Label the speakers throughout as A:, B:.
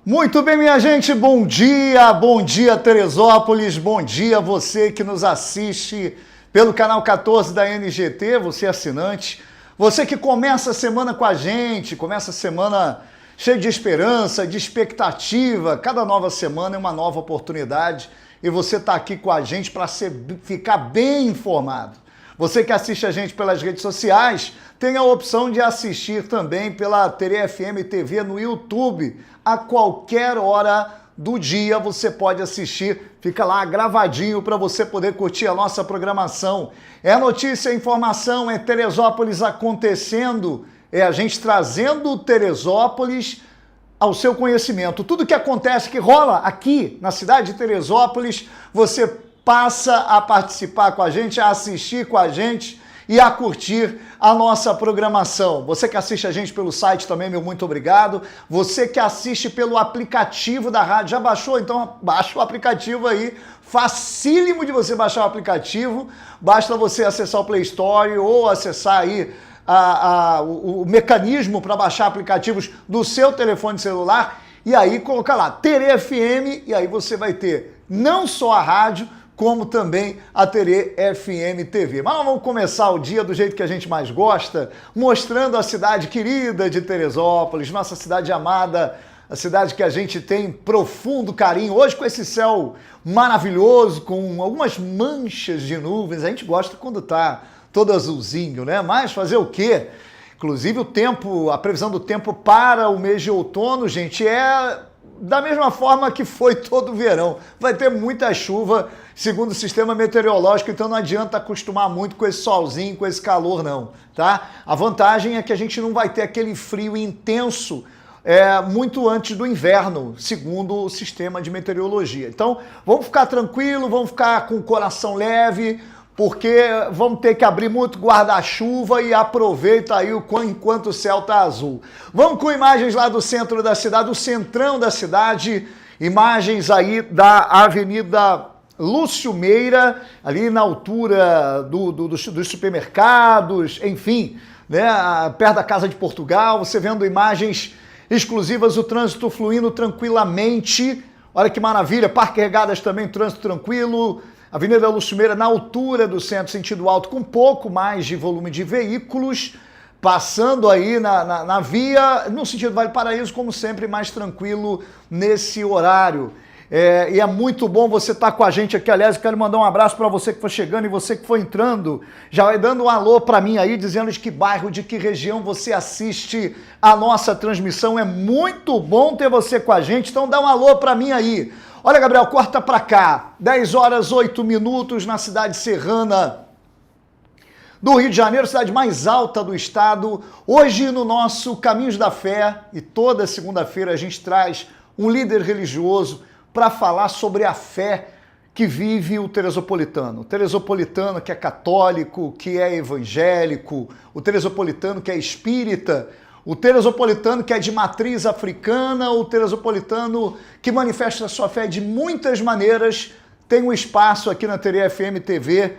A: Muito bem, minha gente, bom dia Teresópolis, bom dia você que nos assiste pelo canal 14 da NGT, você assinante, você que começa a semana com a gente, começa a semana cheio de esperança, de expectativa, cada nova semana é uma nova oportunidade e você está aqui com a gente para ficar bem informado. Você que assiste a gente pelas redes sociais, tem a opção de assistir também pela Tere FM TV no YouTube. A qualquer hora do dia você pode assistir, fica lá gravadinho para você poder curtir a nossa programação. É notícia, é informação, é Teresópolis acontecendo, é a gente trazendo Teresópolis ao seu conhecimento. Tudo que acontece, que rola aqui na cidade de Teresópolis, você passa a participar com a gente, a assistir com a gente e a curtir a nossa programação. Você que assiste a gente pelo site também, meu muito obrigado. Você que assiste pelo aplicativo da rádio, já baixou? Então baixa o aplicativo aí, facílimo de você baixar o aplicativo, basta você acessar o Play Store ou acessar aí o mecanismo para baixar aplicativos do seu telefone celular e aí colocar lá, Tere FM, e aí você vai ter não só a rádio, como também a Tere FM TV. Mas nós vamos começar o dia do jeito que a gente mais gosta, mostrando a cidade querida de Teresópolis, nossa cidade amada, a cidade que a gente tem profundo carinho. Hoje com esse céu maravilhoso, com algumas manchas de nuvens, a gente gosta quando tá todo azulzinho, né? Mas fazer o quê? Inclusive o tempo, a previsão do tempo para o mês de outono, gente, é da mesma forma que foi todo o verão. Vai ter muita chuva, segundo o sistema meteorológico, então não adianta acostumar muito com esse solzinho, com esse calor não, tá? A vantagem é que a gente não vai ter aquele frio intenso muito antes do inverno, segundo o sistema de meteorologia. Então, vamos ficar tranquilo, vamos ficar com o coração leve, porque vamos ter que abrir muito guarda-chuva e aproveita aí enquanto o céu tá azul. Vamos com imagens lá do centro da cidade, do centrão da cidade, imagens aí da Avenida Lúcio Meira, ali na altura dos supermercados, enfim, né, perto da Casa de Portugal, você vendo imagens exclusivas, o trânsito fluindo tranquilamente. Olha que maravilha, Parque Regadas também, trânsito tranquilo. Avenida Lúcio Meira, na altura do centro, sentido alto, com um pouco mais de volume de veículos, passando aí na via, no sentido Vale Paraíso, como sempre, mais tranquilo nesse horário. E é muito bom você estar com a gente aqui. Aliás, eu quero mandar um abraço para você que foi chegando e você que foi entrando. Já vai dando um alô para mim aí, dizendo de que bairro, de que região você assiste a nossa transmissão. É muito bom ter você com a gente, então dá um alô para mim aí. Olha, Gabriel, corta para cá. 10 horas 8 minutos na cidade serrana do Rio de Janeiro, cidade mais alta do estado. Hoje no nosso Caminhos da Fé, e toda segunda-feira a gente traz um líder religioso para falar sobre a fé que vive o teresopolitano. O teresopolitano que é católico, que é evangélico, o teresopolitano que é espírita, o teresopolitano que é de matriz africana, o teresopolitano que manifesta a sua fé de muitas maneiras, tem um espaço aqui na Tere FM TV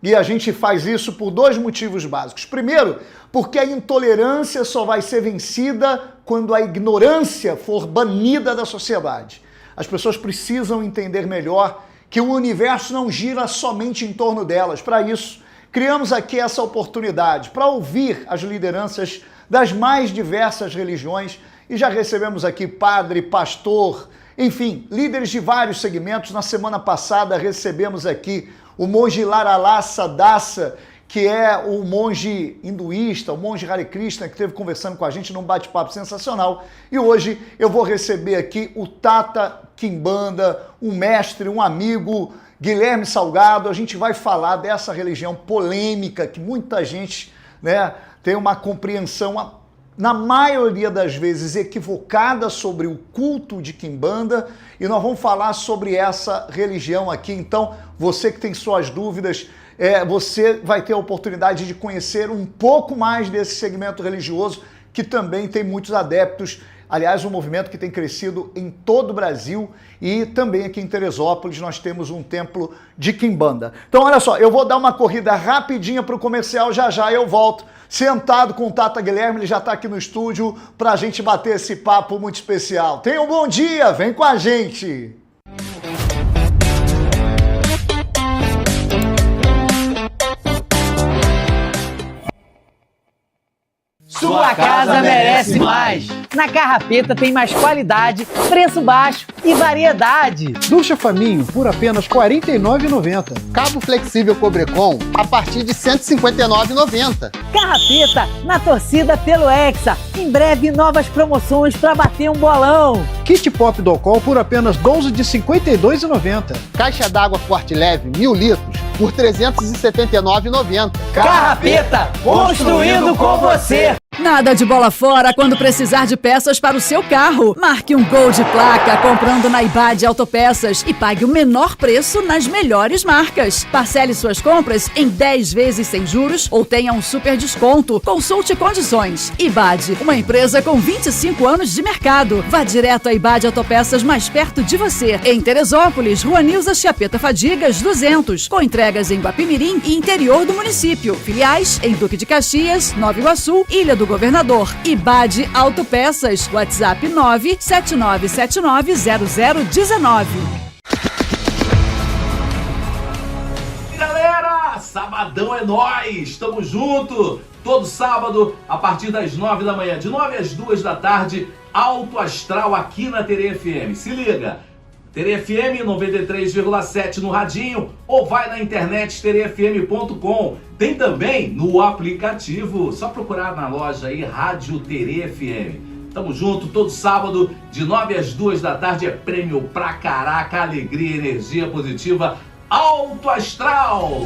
A: e a gente faz isso por dois motivos básicos. Primeiro, porque a intolerância só vai ser vencida quando a ignorância for banida da sociedade. As pessoas precisam entender melhor que o universo não gira somente em torno delas. Para isso, criamos aqui essa oportunidade para ouvir as lideranças das mais diversas religiões e já recebemos aqui padre, pastor, enfim, líderes de vários segmentos. Na semana passada recebemos aqui o monge Laralasa Dassa, que é o monge hinduísta, o monge Hare Krishna, que esteve conversando com a gente num bate-papo sensacional. E hoje eu vou receber aqui o Tata Quimbanda, um mestre, um amigo, Guilherme Salgado. A gente vai falar dessa religião polêmica que muita gente, né, tem uma compreensão, na maioria das vezes, equivocada sobre o culto de Quimbanda, e nós vamos falar sobre essa religião aqui. Então, você que tem suas dúvidas, você vai ter a oportunidade de conhecer um pouco mais desse segmento religioso, que também tem muitos adeptos Aliás, um movimento que tem crescido em todo o Brasil e também aqui em Teresópolis nós temos um templo de quimbanda. Então, olha só, eu vou dar uma corrida rapidinha para o comercial, já já eu volto. Sentado com o Tata Guilherme, ele já está aqui no estúdio para a gente bater esse papo muito especial. Tenha um bom dia, vem com a gente!
B: Sua casa merece mais! Na Carrapeta tem mais qualidade, preço baixo e variedade.
C: Ducha Faminho por apenas R$ 49,90.
D: Cabo flexível Cobrecon a partir de R$ 159,90.
B: Carrapeta na torcida pelo Hexa. Em breve novas promoções para bater um bolão.
C: Kit Pop Docol por apenas 12 de R$ 52,90.
D: Caixa d'água Forte Leve 1.000 litros por R$ 379,90.
B: Carrapeta, construindo com você!
E: Nada de bola fora quando precisar de peças para o seu carro. Marque um gol de placa comprando na IBAD Autopeças e pague o menor preço nas melhores marcas. Parcele suas compras em 10 vezes sem juros ou tenha um super desconto. Consulte condições. IBAD, uma empresa com 25 anos de mercado. Vá direto à IBAD Autopeças mais perto de você. Em Teresópolis, Rua Nilza Chiapeta Fadigas, 200. Com entregas em Guapimirim e interior do município. Filiais em Duque de Caxias, Nova Iguaçu, Ilha do Governador. IBAD Autopeças. WhatsApp 979790019.
F: Galera, sabadão é nóis! Tamo junto! Todo sábado, a partir das 9 da manhã, de 9 às 2 da tarde, Alto Astral aqui na Tere FM. Se liga! Tere FM 93,7 no radinho ou vai na internet terefm.com. Tem também no aplicativo, só procurar na loja aí Rádio Tere FM. Tamo junto, todo sábado de 9 às 2 da tarde é prêmio pra caraca, alegria, energia positiva, Alto Astral.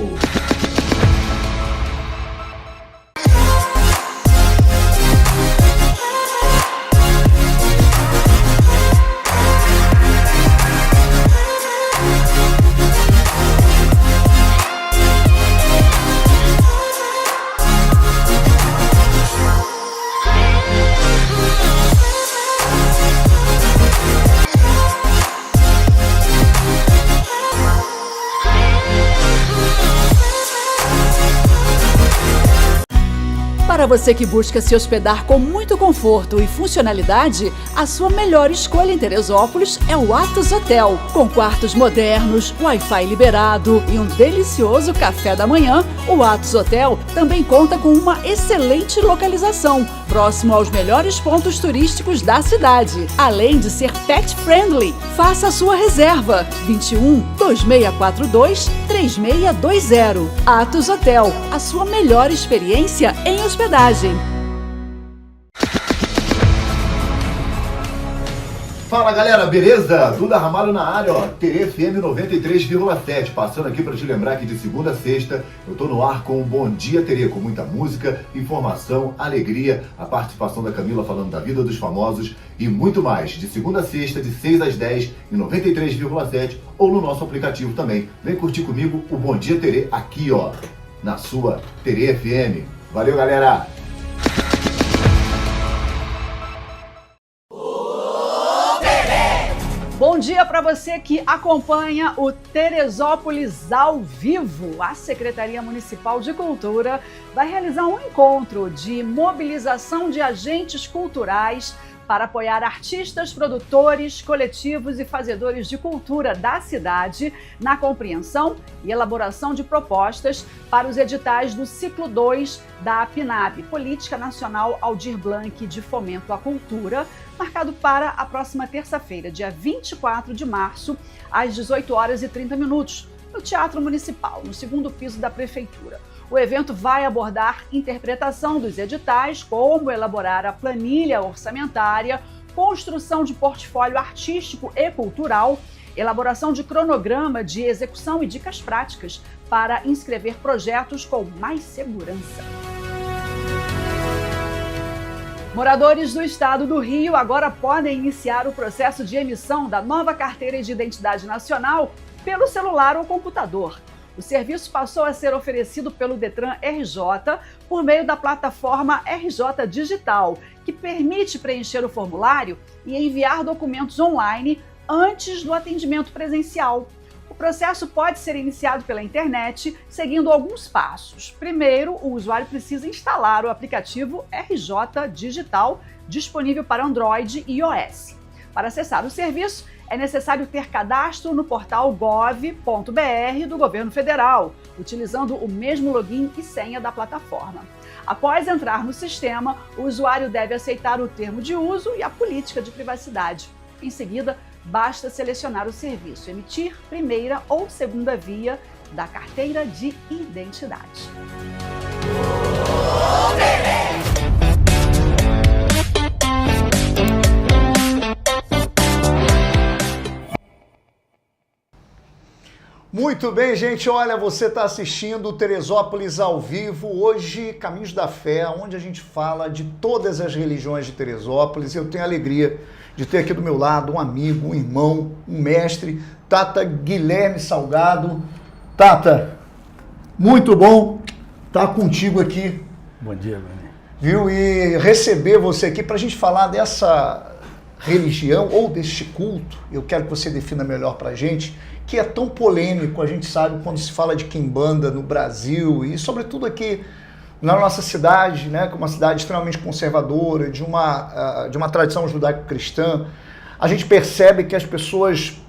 E: Para você que busca se hospedar com muito conforto e funcionalidade, a sua melhor escolha em Teresópolis é o Atos Hotel. Com quartos modernos, Wi-Fi liberado e um delicioso café da manhã, o Atos Hotel também conta com uma excelente localização, próximo aos melhores pontos turísticos da cidade, além de ser pet friendly. Faça a sua reserva 21 2642 3620. Atos Hotel, a sua melhor experiência em hospedagem.
G: Fala galera, beleza? Duda Ramalho na área, ó, Tere FM 93,7, passando aqui para te lembrar que de segunda a sexta eu tô no ar com o Bom Dia Tere, com muita música, informação, alegria, a participação da Camila falando da vida dos famosos e muito mais, de segunda a sexta, de 6 às 10 em 93,7 ou no nosso aplicativo também. Vem curtir comigo o Bom Dia Tere aqui, ó, na sua Tere FM. Valeu, galera!
E: Bom dia para você que acompanha o Teresópolis ao vivo. A Secretaria Municipal de Cultura vai realizar um encontro de mobilização de agentes culturais para apoiar artistas, produtores, coletivos e fazedores de cultura da cidade na compreensão e elaboração de propostas para os editais do ciclo 2 da PNAB, Política Nacional Aldir Blanc de Fomento à Cultura, marcado para a próxima terça-feira, dia 24 de março, às 18h30, no Teatro Municipal, no segundo piso da Prefeitura. O evento vai abordar interpretação dos editais, como elaborar a planilha orçamentária, construção de portfólio artístico e cultural, elaboração de cronograma de execução e dicas práticas para inscrever projetos com mais segurança. Moradores do estado do Rio agora podem iniciar o processo de emissão da nova carteira de identidade nacional pelo celular ou computador. O serviço passou a ser oferecido pelo Detran RJ por meio da plataforma RJ Digital, que permite preencher o formulário e enviar documentos online antes do atendimento presencial. O processo pode ser iniciado pela internet seguindo alguns passos. Primeiro, o usuário precisa instalar o aplicativo RJ Digital, disponível para Android e iOS. Para acessar o serviço, é necessário ter cadastro no portal gov.br do Governo Federal, utilizando o mesmo login e senha da plataforma. Após entrar no sistema, o usuário deve aceitar o termo de uso e a política de privacidade. Em seguida, basta selecionar o serviço, emitir primeira ou segunda via da carteira de identidade.
A: Muito bem, gente. Olha, você está assistindo o Teresópolis ao vivo. Hoje, Caminhos da Fé, onde a gente fala de todas as religiões de Teresópolis. Eu tenho a alegria de ter aqui do meu lado um amigo, um irmão, um mestre, Tata Guilherme Salgado. Tata, muito bom estar contigo aqui.
H: Bom dia, Bruno.
A: Viu? E receber você aqui para a gente falar dessa religião ou deste culto. Eu quero que você defina melhor para a gente, que é tão polêmico, a gente sabe, quando se fala de quimbanda no Brasil e sobretudo aqui na nossa cidade, né, que é uma cidade extremamente conservadora, de uma tradição judaico-cristã. A gente percebe que as pessoas,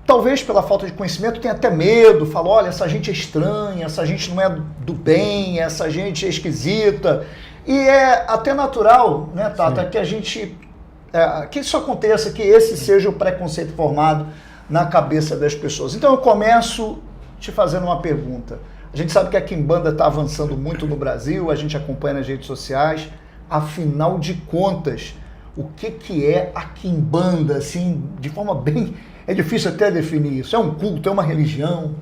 A: talvez pela falta de conhecimento, têm até medo, falam, olha, essa gente é estranha, essa gente não é do bem, essa gente é esquisita. E é até natural, né, Tata, Sim. que a gente... que isso aconteça, que esse seja o preconceito formado na cabeça das pessoas. Então eu começo te fazendo uma pergunta. A gente sabe que a quimbanda está avançando muito no Brasil, a gente acompanha nas redes sociais. Afinal de contas, o que é a quimbanda? Assim, de forma bem... É difícil até definir isso. É um culto, é uma religião?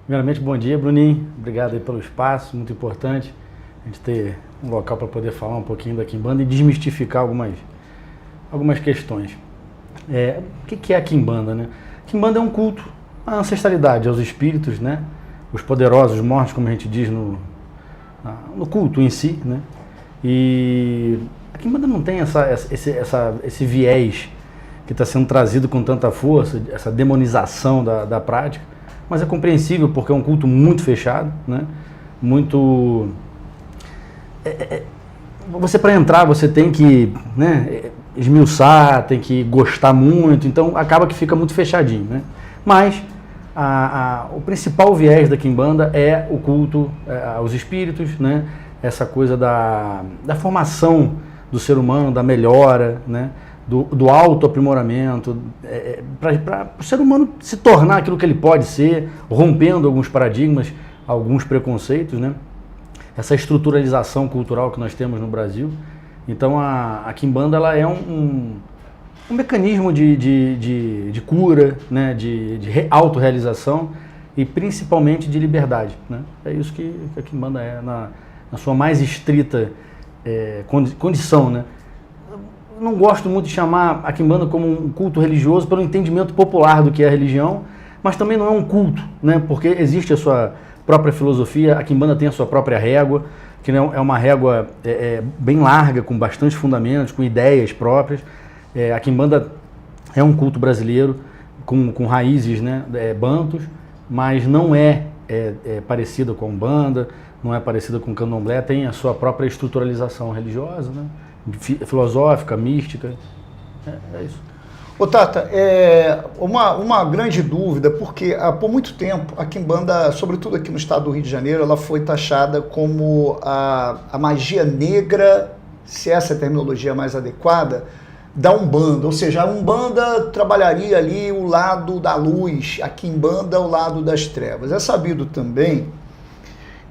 H: Primeiramente, bom dia, Bruninho. Obrigado aí pelo espaço, muito importante a gente ter um local para poder falar um pouquinho da quimbanda e desmistificar algumas questões. O que é a quimbanda, né? A quimbanda é um culto à ancestralidade, aos espíritos, né? Os poderosos mortos, como a gente diz no culto em si, né? E a quimbanda não tem esse viés que está sendo trazido com tanta força, essa demonização da prática, mas é compreensível porque é um culto muito fechado, né? Muito... Você, para entrar, você tem que, né, esmiuçar, tem que gostar muito, então acaba que fica muito fechadinho, né? Mas o principal viés da quimbanda é o culto aos espíritos, né? Essa coisa da formação do ser humano, da melhora, né? Do autoaprimoramento, para o ser humano se tornar aquilo que ele pode ser, rompendo alguns paradigmas, alguns preconceitos, né? Essa estruturalização cultural que nós temos no Brasil. Então a quimbanda ela é um mecanismo de cura, né? de autorrealização e principalmente de liberdade, né? É isso que a quimbanda é na sua mais estrita condição, né? Eu não gosto muito de chamar a quimbanda como um culto religioso pelo entendimento popular do que é a religião, mas também não é um culto, né? Porque existe a sua própria filosofia, a quimbanda tem a sua própria régua, que é uma régua bem larga, com bastante fundamentos, com ideias próprias. A quimbanda é um culto brasileiro com raízes, né, bantus, mas não é parecida com a Umbanda, não é parecida com o Candomblé, tem a sua própria estruturalização religiosa, né, filosófica, mística. É isso.
A: Ô Tata, uma grande dúvida, porque por muito tempo a quimbanda, sobretudo aqui no estado do Rio de Janeiro, ela foi taxada como a magia negra, se essa é a terminologia mais adequada, da Umbanda. Ou seja, a Umbanda trabalharia ali o lado da luz, a quimbanda o lado das trevas. É sabido também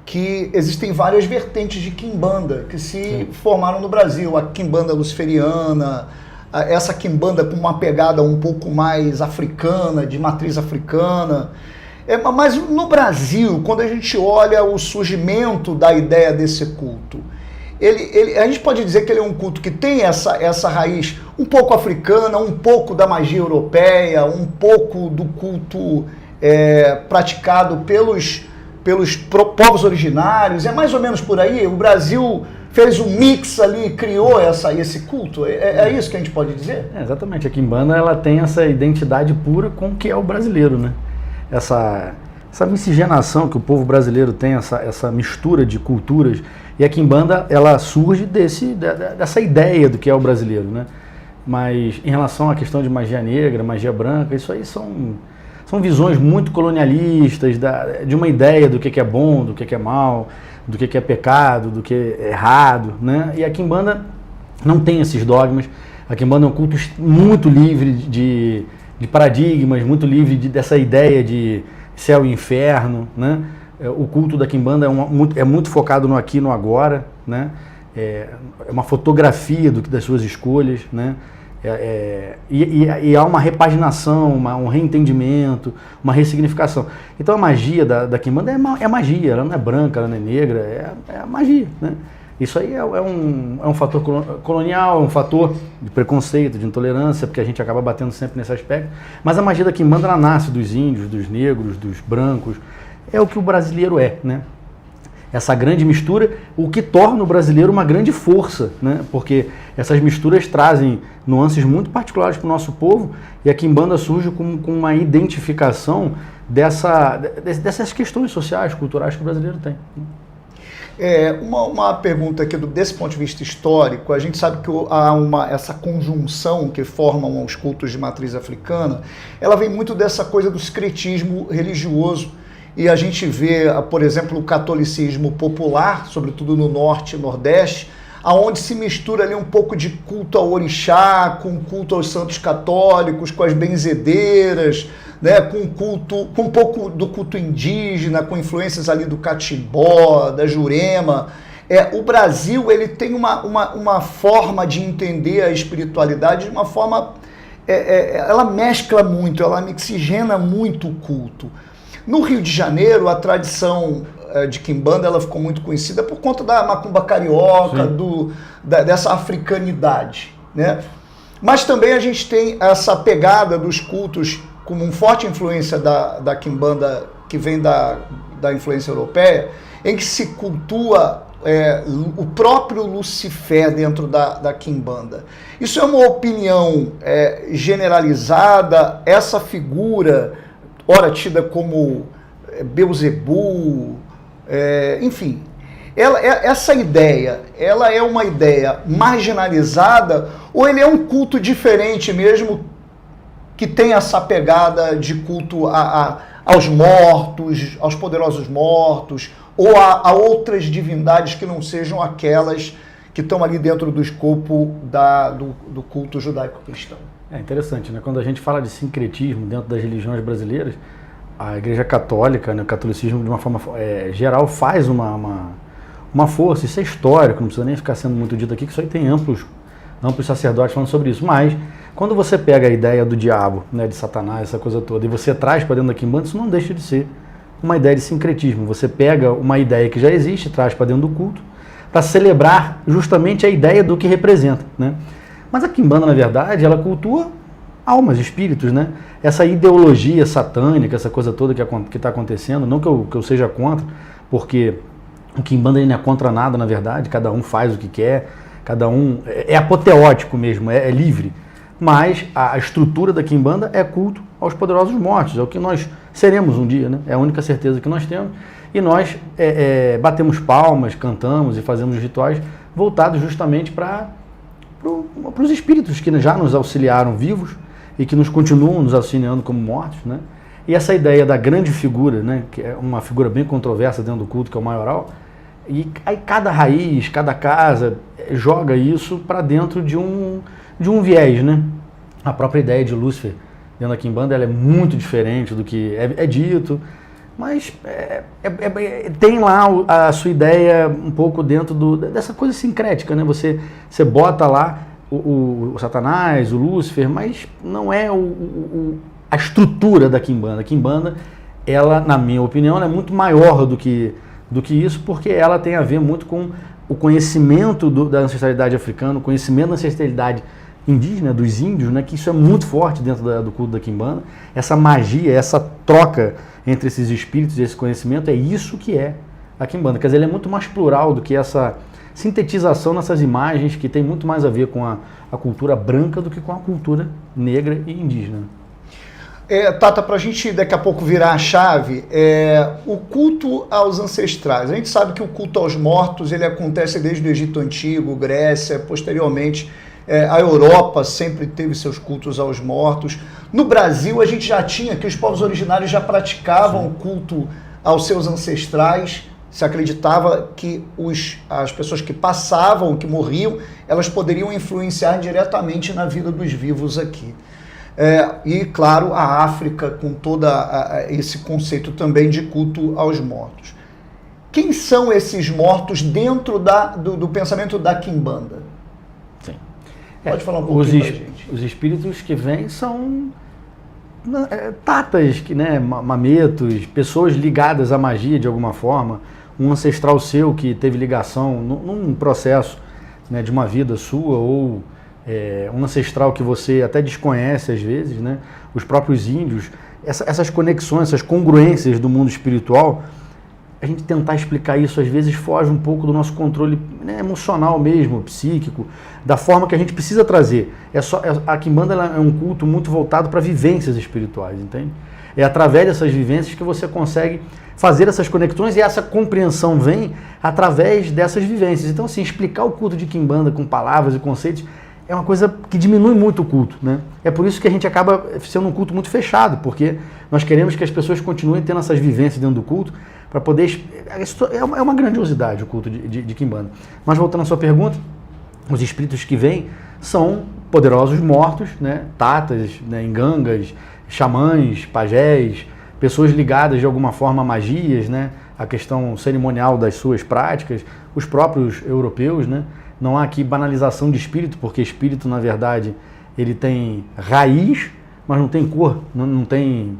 A: que existem várias vertentes de quimbanda que se formaram no Brasil. A quimbanda luciferiana, essa quimbanda com uma pegada um pouco mais africana, de matriz africana. Mas no Brasil, quando a gente olha o surgimento da ideia desse culto, a gente pode dizer que ele é um culto que tem essa raiz um pouco africana, um pouco da magia europeia, um pouco do culto praticado pelos povos originários? É mais ou menos por aí? O Brasil fez um mix ali, criou esse culto? É isso que a gente pode dizer?
H: Exatamente. A quimbanda, ela tem essa identidade pura com o que é o brasileiro, né? Essa miscigenação que o povo brasileiro tem, essa mistura de culturas. E a quimbanda, ela surge dessa ideia do que é o brasileiro, né? Mas em relação à questão de magia negra, magia branca, isso aí são visões muito colonialistas de uma ideia do que é bom, do que é mal, do que é pecado, do que é errado, né? E a quimbanda não tem esses dogmas. A quimbanda é um culto muito livre de paradigmas, muito livre dessa ideia de céu e inferno, né? O culto da quimbanda é muito focado no aqui e no agora, né? É uma fotografia das suas escolhas, né? E há uma repaginação, um reentendimento, uma ressignificação. Então a magia da quimbanda é magia, ela não é branca, ela não é negra, é a magia, né? Isso aí é um fator colonial, é um fator de preconceito, de intolerância, porque a gente acaba batendo sempre nesse aspecto. Mas a magia da quimbanda, ela nasce dos índios, dos negros, dos brancos. É o que o brasileiro é, né? Essa grande mistura, o que torna o brasileiro uma grande força, né? Porque essas misturas trazem nuances muito particulares para o nosso povo, e a quimbanda surge com uma identificação dessas questões sociais, culturais que o brasileiro tem.
A: Uma pergunta aqui, desse ponto de vista histórico, a gente sabe que há essa conjunção que formam os cultos de matriz africana, ela vem muito dessa coisa do secretismo religioso, e a gente vê, por exemplo, o catolicismo popular, sobretudo no norte e nordeste, aonde se mistura ali um pouco de culto ao orixá, com culto aos santos católicos, com as benzedeiras, né, com um pouco do culto indígena, com influências ali do catimbó, da Jurema. O Brasil, ele tem uma forma de entender a espiritualidade de uma forma... ela mescla muito, ela mixigena muito o culto. No Rio de Janeiro, a tradição de quimbanda, ela ficou muito conhecida por conta da macumba carioca, dessa africanidade, né? Mas também a gente tem essa pegada dos cultos com uma forte influência da quimbanda, que vem da influência europeia, em que se cultua o próprio Lucifer dentro da quimbanda. Isso é uma opinião generalizada? Essa figura, ora tida como Beuzebu, enfim, essa ideia, ela é uma ideia marginalizada, ou ele é um culto diferente mesmo, que tem essa pegada de culto aos mortos, aos poderosos mortos, ou a outras divindades que não sejam aquelas que estão ali dentro do escopo do culto judaico-cristão?
H: É interessante, né? Quando a gente fala de sincretismo dentro das religiões brasileiras, a Igreja Católica, né, o catolicismo, de uma forma geral, faz uma força. Isso é histórico, não precisa nem ficar sendo muito dito aqui, que isso aí tem amplos sacerdotes falando sobre isso. Mas, quando você pega a ideia do diabo, né, de Satanás, essa coisa toda, e você traz para dentro da quimbanda, isso não deixa de ser uma ideia de sincretismo. Você pega uma ideia que já existe, traz para dentro do culto, para celebrar justamente a ideia do que representa, né? Mas a quimbanda, na verdade, ela cultua almas, espíritos, né? Essa ideologia satânica, essa coisa toda que está acontecendo, não que eu seja contra, porque o quimbanda não é contra nada, na verdade, cada um faz o que quer, cada um é apoteótico mesmo, é livre. Mas a estrutura da quimbanda é culto aos poderosos mortos, é o que nós seremos um dia, né? É a única certeza que nós temos, e nós batemos palmas, cantamos e fazemos rituais voltados justamente para os espíritos que já nos auxiliaram vivos e que nos continuam nos auxiliando como mortos, né? E essa ideia da grande figura, né, que é uma figura bem controversa dentro do culto, que é o maioral, e aí cada raiz, cada casa joga isso para dentro de um viés, né? A própria ideia de Lúcifer dentro da quimbanda, ela é muito diferente do que é dito, mas tem lá a sua ideia um pouco dentro dessa coisa sincrética, né? Você bota lá o Satanás, o Lúcifer, mas não é a estrutura da quimbanda. A quimbanda, ela, na minha opinião, ela é muito maior do que isso, porque ela tem a ver muito com o conhecimento da ancestralidade africana, o conhecimento da ancestralidade indígena, dos índios, né, que isso é muito forte dentro do culto da quimbanda. Essa magia, essa troca entre esses espíritos e esse conhecimento, é isso que é a quimbanda. Quer dizer, ele é muito mais plural do que essa sintetização nessas imagens que tem muito mais a ver com a cultura branca do que com a cultura negra e indígena.
A: Tata, para a gente daqui a pouco virar a chave, o culto aos ancestrais. A gente sabe que o culto aos mortos ele acontece desde o Egito Antigo, Grécia, posteriormente a Europa sempre teve seus cultos aos mortos. No Brasil a gente já tinha, que os povos originários já praticavam o culto aos seus ancestrais. Se acreditava que as pessoas que passavam, que morriam, elas poderiam influenciar diretamente na vida dos vivos aqui. E, claro, a África com todo esse conceito também de culto aos mortos. Quem são esses mortos dentro do pensamento da quimbanda?
H: Sim.
A: Pode falar um pouquinho pra gente.
H: Os espíritos que vêm são tatas, mametos, pessoas ligadas à magia de alguma forma, um ancestral seu que teve ligação num processo, né, de uma vida sua, ou um ancestral que você até desconhece às vezes, né? Os próprios índios, essas conexões, essas congruências do mundo espiritual, a gente tentar explicar isso às vezes foge um pouco do nosso controle, né, emocional mesmo, psíquico, da forma que a gente precisa trazer. A quimbanda é um culto muito voltado para vivências espirituais, entende? É através dessas vivências que você consegue fazer essas conexões, e essa compreensão vem através dessas vivências. Então, assim, explicar o culto de quimbanda com palavras e conceitos é uma coisa que diminui muito o culto, né? É por isso que a gente acaba sendo um culto muito fechado, porque nós queremos que as pessoas continuem tendo essas vivências dentro do culto para poder... É uma grandiosidade o culto de quimbanda. Mas voltando à sua pergunta, os espíritos que vêm são poderosos mortos, né? Tatas, né? Engangas, xamãs, pajés, pessoas ligadas de alguma forma a magias, né? A questão cerimonial das suas práticas, os próprios europeus, né? Não há aqui banalização de espírito, porque espírito, na verdade, ele tem raiz, mas não tem cor, não tem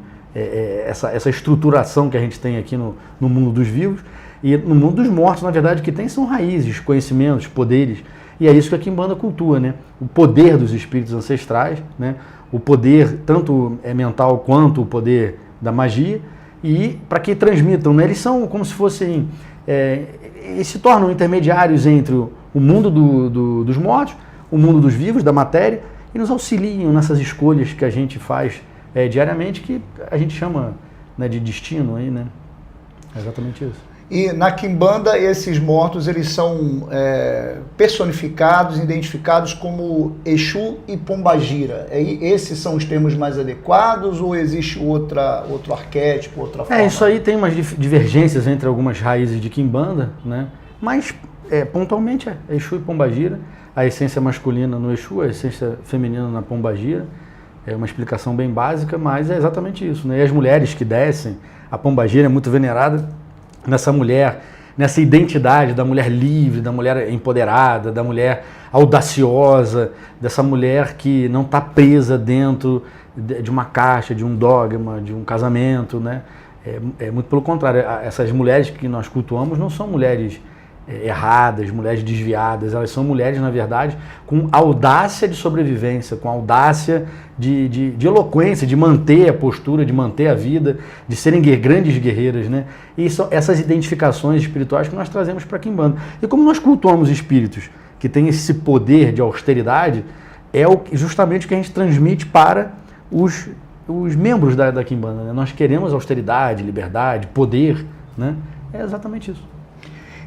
H: essa estruturação que a gente tem aqui no mundo dos vivos. E no mundo dos mortos, na verdade, o que tem são raízes, conhecimentos, poderes. E é isso que a quimbanda cultua, né? O poder dos espíritos ancestrais, né? O poder tanto mental quanto o poder da magia, e para que transmitam, né? Eles são como se fossem, eles se tornam intermediários entre o mundo dos mortos, o mundo dos vivos, da matéria, e nos auxiliam nessas escolhas que a gente faz diariamente, que a gente chama, né, de destino aí, né? É exatamente isso.
A: E na quimbanda, esses mortos, eles são personificados, identificados como Exu e Pombagira. Esses são os termos mais adequados, ou existe outro arquétipo, outra forma?
H: Isso aí tem umas divergências entre algumas raízes de quimbanda, né? Mas pontualmente é Exu e Pombagira. A essência masculina no Exu, a essência feminina na Pombagira. É uma explicação bem básica, mas é exatamente isso, né? E as mulheres que descem, a Pombagira é muito venerada nessa mulher, nessa identidade da mulher livre, da mulher empoderada, da mulher audaciosa, dessa mulher que não está presa dentro de uma caixa, de um dogma, de um casamento, né? Muito pelo contrário, essas mulheres que nós cultuamos não são mulheres erradas, mulheres desviadas, elas são mulheres, na verdade, com audácia de sobrevivência, com audácia de eloquência, de manter a postura, de manter a vida, de serem grandes guerreiras, né? E são essas identificações espirituais que nós trazemos para a quimbanda. E como nós cultuamos espíritos que têm esse poder de austeridade, justamente o que a gente transmite para os membros da quimbanda, né? Nós queremos austeridade, liberdade, poder, né? É exatamente isso.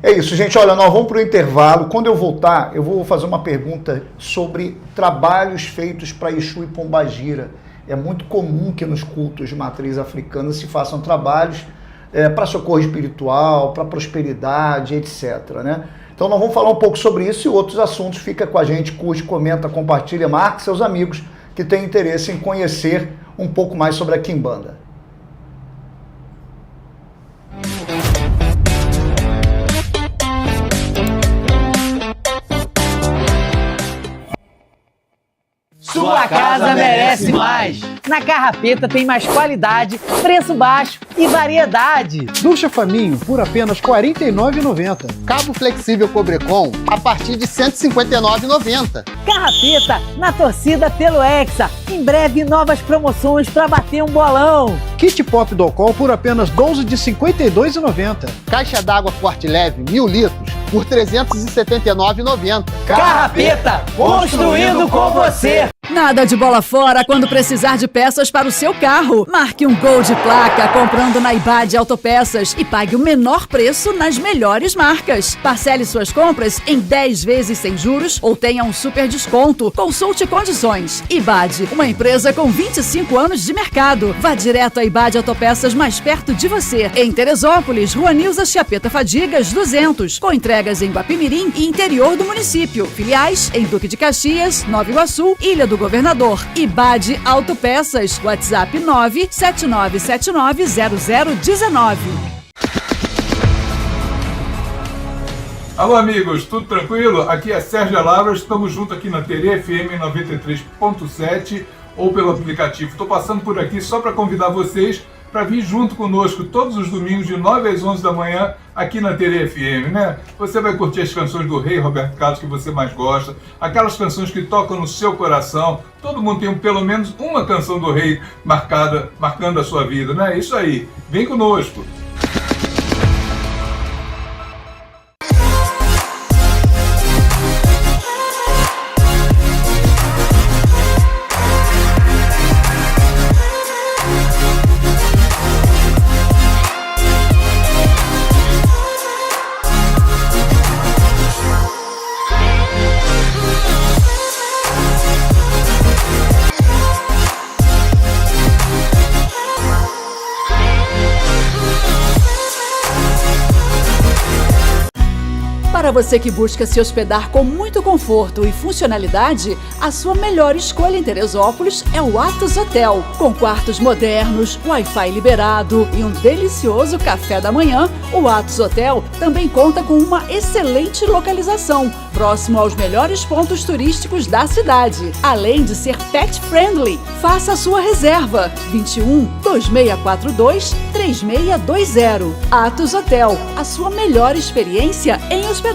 A: É isso, gente. Olha, nós vamos para o intervalo. Quando eu voltar, eu vou fazer uma pergunta sobre trabalhos feitos para Exu e Pombagira. É muito comum que nos cultos de matriz africana se façam trabalhos para socorro espiritual, para prosperidade, etc., né? Então nós vamos falar um pouco sobre isso e outros assuntos. Fica com a gente, curte, comenta, compartilha, marque seus amigos que têm interesse em conhecer um pouco mais sobre a quimbanda.
B: Sua casa casa merece mais. Na Carrapeta tem mais qualidade, preço baixo e variedade.
C: Ducha Faminho por apenas R$ 49,90.
D: Cabo flexível Cobrecon a partir de R$ 159,90.
B: Carrapeta na torcida pelo Hexa. Em breve, novas promoções para bater um bolão.
C: Kit Pop Docol por apenas R$ 12,52,90.
D: Caixa d'água Forte Leve 1.000 litros por R$ 379,90.
B: Carrapeta, construindo com você.
I: Nada de bola fora quando precisar de peças para o seu carro. Marque um gol de placa comprando na IBAD Autopeças e pague o menor preço nas melhores marcas. Parcele suas compras em 10 vezes sem juros ou tenha um super desconto. Consulte condições. IBAD, uma empresa com 25 anos de mercado. Vá direto à IBAD Autopeças mais perto de você. Em Teresópolis, Rua Nilza Chiapeta Fadigas, 200. Com entregas em Guapimirim e interior do município. Filiais em Duque de Caxias, Nova Iguaçu, Ilha do Governador. IBAD Autopeças. WhatsApp 979790019.
J: Alô, amigos, tudo tranquilo? Aqui é Sérgio Lavras, estamos juntos aqui na TV FM 93.7 ou pelo aplicativo. Estou passando por aqui só para convidar vocês para vir junto conosco todos os domingos de 9 às 11 da manhã aqui na TV FM, né? Você vai curtir as canções do Rei Roberto Carlos que você mais gosta, aquelas canções que tocam no seu coração. Todo mundo tem pelo menos uma canção do Rei marcando a sua vida, né? Isso aí, vem conosco.
I: Para você que busca se hospedar com muito conforto e funcionalidade, a sua melhor escolha em Teresópolis é o Atos Hotel. Com quartos modernos, Wi-Fi liberado e um delicioso café da manhã, o Atos Hotel também conta com uma excelente localização, próximo aos melhores pontos turísticos da cidade, além de ser pet friendly. Faça a sua reserva 21 2642 3620. Atos Hotel, a sua melhor experiência em hospedagem.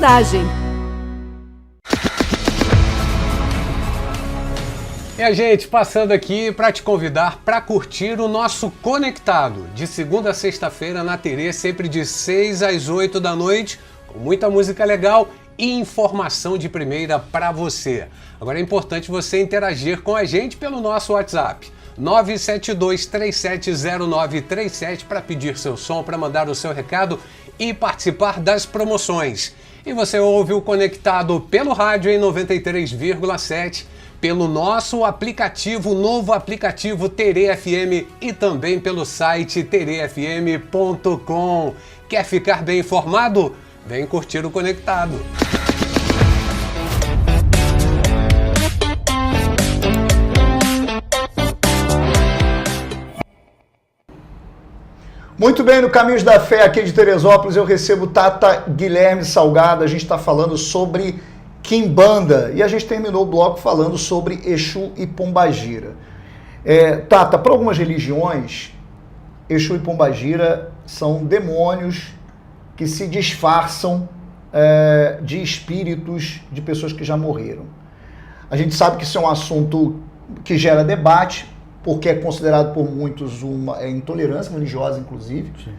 K: E gente, passando aqui para te convidar para curtir o nosso Conectado, de segunda a sexta-feira na TV, sempre de 6 às 8 da noite, com muita música legal e informação de primeira para você. Agora é importante você interagir com a gente pelo nosso WhatsApp, 972370937, para pedir seu som, para mandar o seu recado e participar das promoções. E você ouve o Conectado pelo rádio em 93,7, pelo nosso aplicativo, novo aplicativo TV FM e também pelo site tvfm.com. Quer ficar bem informado? Vem curtir o Conectado.
A: Muito bem, no Caminhos da Fé aqui de Teresópolis eu recebo Tata Guilherme Salgado. A gente está falando sobre Quimbanda e a gente terminou o bloco falando sobre Exu e Pombagira. Tata, para algumas religiões, Exu e Pombagira são demônios que se disfarçam de espíritos de pessoas que já morreram. A gente sabe que isso é um assunto que gera debate, porque é considerado por muitos uma intolerância religiosa, inclusive. Sim.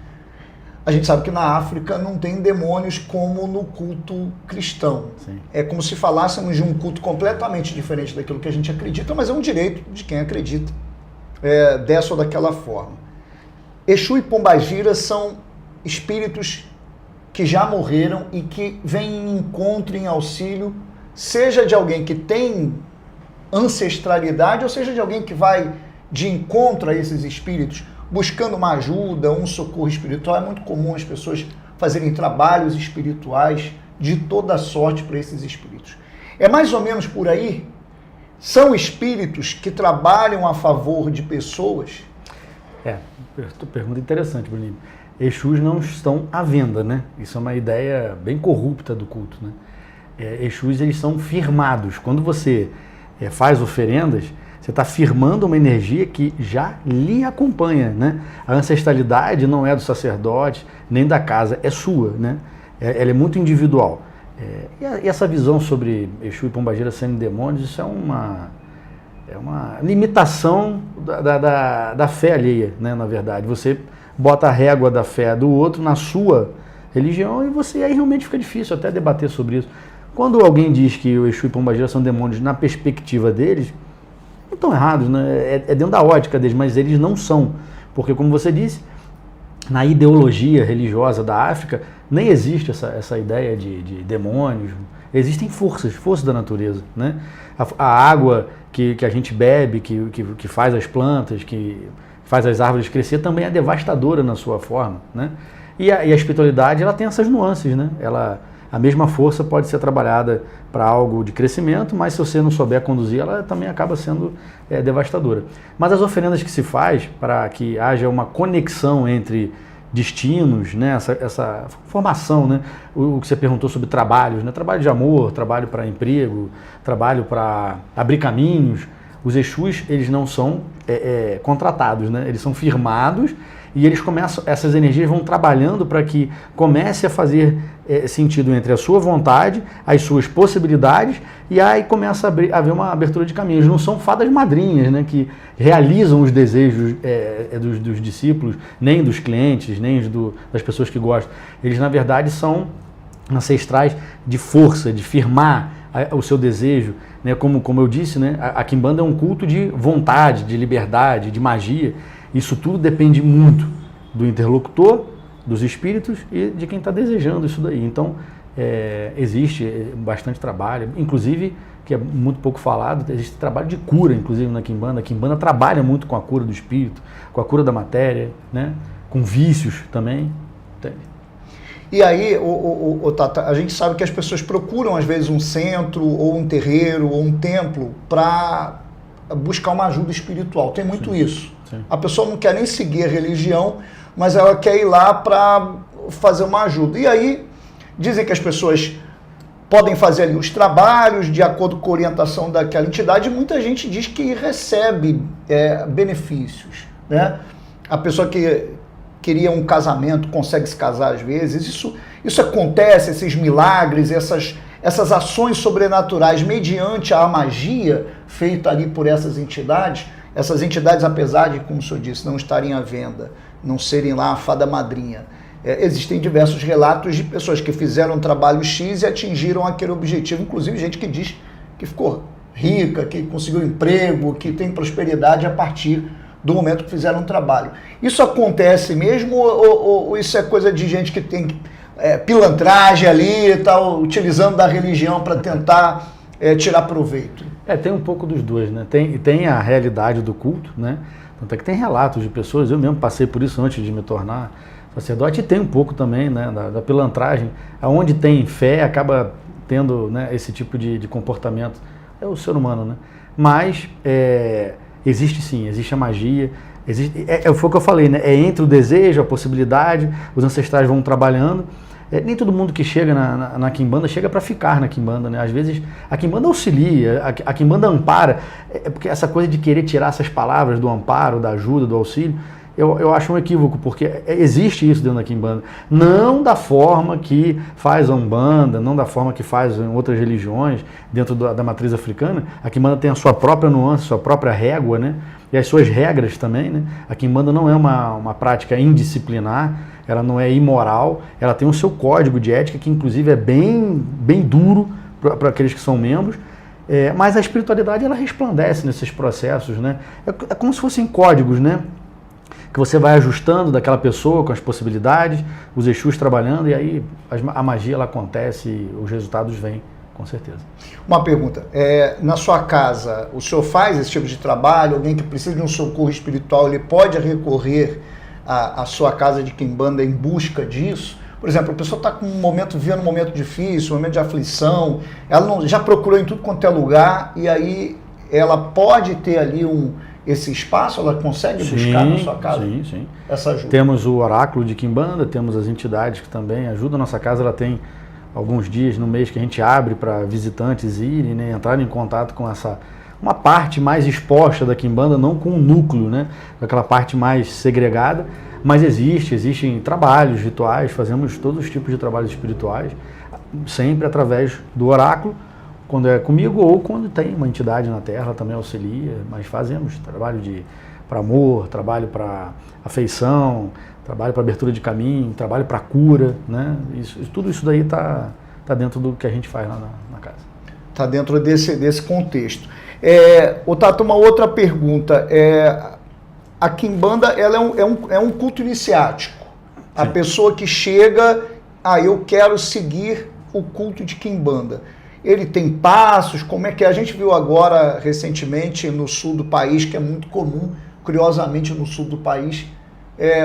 A: A gente sabe que na África não tem demônios como no culto cristão. Sim. É como se falássemos de um culto completamente diferente daquilo que a gente acredita, mas é um direito de quem acredita dessa ou daquela forma. Exu e Pombagira são espíritos que já morreram e que vêm em encontro, em auxílio, seja de alguém que tem ancestralidade, ou seja de alguém que vai de encontro a esses espíritos, buscando uma ajuda, um socorro espiritual. É muito comum as pessoas fazerem trabalhos espirituais de toda sorte para esses espíritos. É mais ou menos por aí? São espíritos que trabalham a favor de pessoas?
H: Pergunta interessante, Bruninho. Exus não estão à venda, né? Isso é uma ideia bem corrupta do culto, né? Exus, eles são firmados. Quando você faz oferendas, Você está firmando uma energia que já lhe acompanha, né? A ancestralidade não é do sacerdote, nem da casa, é sua, né? Ela é muito individual. E essa visão sobre Exu e Pombagira sendo demônios, isso é uma limitação da fé alheia, né? Na verdade, você bota a régua da fé do outro na sua religião e aí realmente fica difícil até debater sobre isso. Quando alguém diz que o Exu e Pombagira são demônios na perspectiva deles, não estão errados, né? É dentro da ótica deles, mas eles não são. Porque, como você disse, na ideologia religiosa da África, nem existe essa ideia de demônios. Existem forças da natureza, né? A água que a gente bebe, que faz as plantas, que faz as árvores crescer, também é devastadora na sua forma, né? E a espiritualidade, ela tem essas nuances, né? A mesma força pode ser trabalhada para algo de crescimento, mas se você não souber conduzir, ela também acaba sendo devastadora. Mas as oferendas que se faz para que haja uma conexão entre destinos, né? Essa formação, né? O que você perguntou sobre trabalhos, né? Trabalho de amor, trabalho para emprego, trabalho para abrir caminhos. Os Exus, eles não são contratados, né? Eles são firmados e eles começam, essas energias vão trabalhando para que comece a fazer sentido entre a sua vontade, as suas possibilidades, e aí começa a haver uma abertura de caminhos. Não são fadas madrinhas, né, que realizam os desejos dos discípulos, nem dos clientes, nem das pessoas que gostam. Eles, na verdade, são ancestrais de força, de firmar o seu desejo, né? Como eu disse, né? A Quimbanda é um culto de vontade, de liberdade, de magia. Isso tudo depende muito do interlocutor, dos espíritos e de quem está desejando isso daí. Então, existe bastante trabalho, inclusive, que é muito pouco falado, existe trabalho de cura, inclusive, na Quimbanda. A Quimbanda trabalha muito com a cura do espírito, com a cura da matéria, né? Com vícios também.
A: E aí, Tata, a gente sabe que as pessoas procuram, às vezes, um centro, ou um terreiro, ou um templo, para buscar uma ajuda espiritual. Tem muito isso. Sim. A pessoa não quer nem seguir a religião, mas ela quer ir lá para fazer uma ajuda. E aí, dizem que as pessoas podem fazer ali os trabalhos de acordo com a orientação daquela entidade, e muita gente diz que recebe benefícios, né? A pessoa que queria um casamento consegue se casar às vezes. Isso acontece, esses milagres, essas ações sobrenaturais mediante a magia feita ali por essas entidades, apesar de, como o senhor disse, não estarem à venda, não serem lá a fada madrinha, existem diversos relatos de pessoas que fizeram um trabalho X e atingiram aquele objetivo, inclusive gente que diz que ficou rica, que conseguiu emprego, que tem prosperidade a partir do momento que fizeram um trabalho. Isso acontece mesmo ou isso é coisa de gente que tem pilantragem ali e tal, utilizando da religião para tentar tirar proveito?
H: Tem um pouco dos dois, né? Tem a realidade do culto, né? Tanto é que tem relatos de pessoas, eu mesmo passei por isso antes de me tornar sacerdote, e tem um pouco também, né, da pilantragem. Onde tem fé acaba tendo, né, esse tipo de comportamento. É o ser humano, né? Mas existe sim, existe a magia, foi o que eu falei, né? É entre o desejo, a possibilidade, os ancestrais vão trabalhando. Nem todo mundo que chega na Quimbanda chega para ficar na Quimbanda, né? Às vezes a Quimbanda auxilia, a Quimbanda ampara, porque essa coisa de querer tirar essas palavras do amparo, da ajuda, do auxílio, eu acho um equívoco, porque existe isso dentro da Quimbanda. Não da forma que faz a Umbanda, não da forma que faz em outras religiões, dentro da matriz africana. A Quimbanda tem a sua própria nuance, sua própria régua, né? E as suas regras também, né? A Quimbanda não é uma prática indisciplinar, ela não é imoral, ela tem o seu código de ética, que inclusive é bem duro para aqueles que são membros, mas a espiritualidade ela resplandece nesses processos, né? É como se fossem códigos, né? Que você vai ajustando daquela pessoa com as possibilidades, os Exus trabalhando, e aí a magia ela acontece e os resultados vêm, com certeza.
A: Uma pergunta, na sua casa, o senhor faz esse tipo de trabalho? Alguém que precisa de um socorro espiritual, ele pode recorrer à sua casa de Quimbanda em busca disso? Por exemplo, a pessoa está vivendo um momento difícil, um momento de aflição, ela já procurou em tudo quanto é lugar, e aí ela pode ter ali esse espaço, ela consegue buscar na sua casa?
H: Sim.
A: Essa ajuda.
H: Temos o oráculo de Quimbanda, temos as entidades que também ajudam. A nossa casa ela tem alguns dias no mês que a gente abre para visitantes irem, né, entrarem em contato com uma parte mais exposta da quimbanda, não com o núcleo, né? Aquela parte mais segregada, mas existem trabalhos, rituais, fazemos todos os tipos de trabalhos espirituais, sempre através do oráculo, quando é comigo ou quando tem uma entidade na Terra, também auxilia, mas fazemos trabalho para amor, trabalho para afeição, trabalho para abertura de caminho, trabalho para cura, né? Tudo isso daí tá dentro do que a gente faz lá na casa. Está
A: dentro desse contexto. Tato, uma outra pergunta. A quimbanda ela é um culto iniciático. Sim. A pessoa que chega, eu quero seguir o culto de quimbanda. Ele tem passos, como é que é? A gente viu agora, recentemente, no sul do país, que é muito comum, curiosamente no sul do país,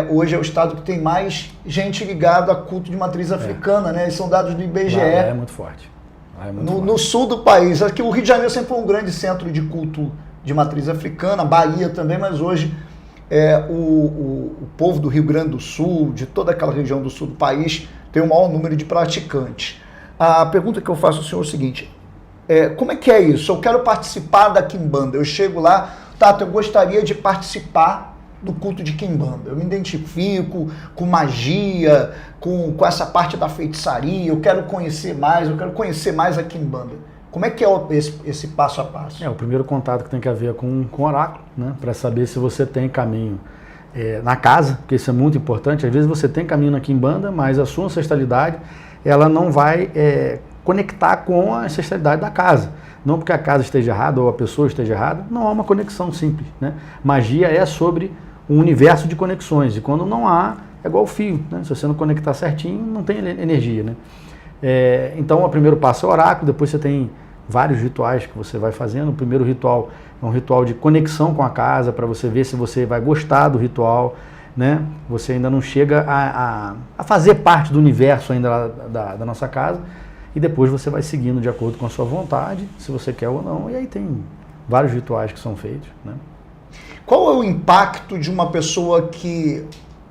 A: hoje é o estado que tem mais gente ligada a culto de matriz africana, né? Esses são dados do IBGE.
H: É muito forte.
A: No sul do país. Aqui o Rio de Janeiro sempre foi um grande centro de culto de matriz africana, Bahia também, mas hoje o povo do Rio Grande do Sul, de toda aquela região do sul do país, tem o maior número de praticantes. A pergunta que eu faço ao senhor é o seguinte, como é que é isso? Eu quero participar da quimbanda, eu chego lá, Tato, eu gostaria de participar do culto de quimbanda, eu me identifico com magia, com essa parte da feitiçaria, eu quero conhecer mais a quimbanda. Como é que é esse passo a passo?
H: O primeiro contato que tem que haver com o oráculo, né, para saber se você tem caminho na casa, porque isso é muito importante. Às vezes você tem caminho na quimbanda, mas a sua ancestralidade ela não vai conectar com a ancestralidade da casa. Não porque a casa esteja errada ou a pessoa esteja errada, não há uma conexão simples, né? Magia é sobre um universo de conexões, e quando não há, é igual o fio, né? Se você não conectar certinho, não tem energia, né? Então o primeiro passo é o oráculo, depois você tem vários rituais que você vai fazendo. O primeiro ritual é um ritual de conexão com a casa, para você ver se você vai gostar do ritual, né? Você ainda não chega a fazer parte do universo ainda da nossa casa, e depois você vai seguindo de acordo com a sua vontade, se você quer ou não, e aí tem vários rituais que são feitos, né?
A: Qual é o impacto de uma pessoa que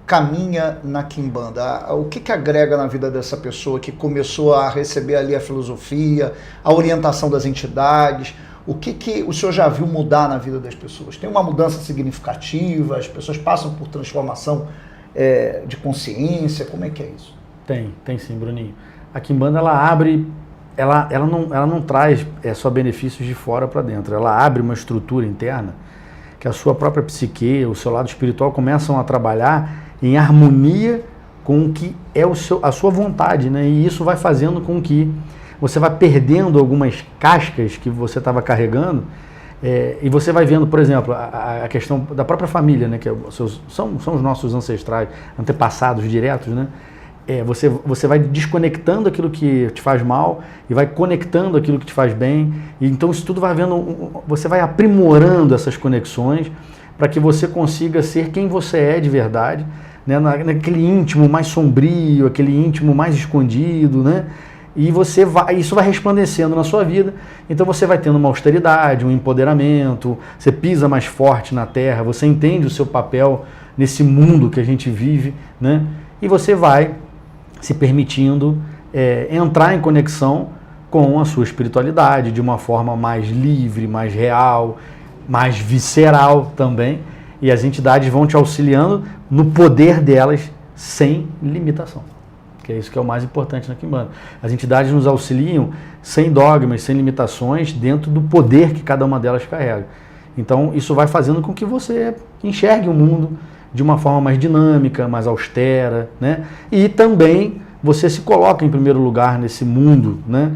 A: caminha na quimbanda? O que agrega na vida dessa pessoa que começou a receber ali a filosofia, a orientação das entidades? O que o senhor já viu mudar na vida das pessoas? Tem uma mudança significativa? As pessoas passam por transformação de consciência? Como é que é isso?
H: Tem sim, Bruninho. A quimbanda ela abre, ela não traz só benefícios de fora para dentro, ela abre uma estrutura interna que a sua própria psique, o seu lado espiritual começam a trabalhar em harmonia com o que é a sua vontade, né? E isso vai fazendo com que você vai perdendo algumas cascas que você estava carregando, e você vai vendo, por exemplo, a questão da própria família, né? Que são os nossos ancestrais, antepassados diretos, né? Você vai desconectando aquilo que te faz mal e vai conectando aquilo que te faz bem. E então isso tudo vai você vai aprimorando essas conexões para que você consiga ser quem você é de verdade, né? Naquele íntimo mais sombrio, aquele íntimo mais escondido, né? E isso vai resplandecendo na sua vida. Então você vai tendo uma austeridade, um empoderamento, você pisa mais forte na terra, você entende o seu papel nesse mundo que a gente vive, né? E você vai se permitindo entrar em conexão com a sua espiritualidade de uma forma mais livre, mais real, mais visceral também. E as entidades vão te auxiliando no poder delas sem limitação. Que é isso que é o mais importante na quimbanda. As entidades nos auxiliam sem dogmas, sem limitações, dentro do poder que cada uma delas carrega. Então isso vai fazendo com que você enxergue o mundo de uma forma mais dinâmica, mais austera, né? E também você se coloca em primeiro lugar nesse mundo, né?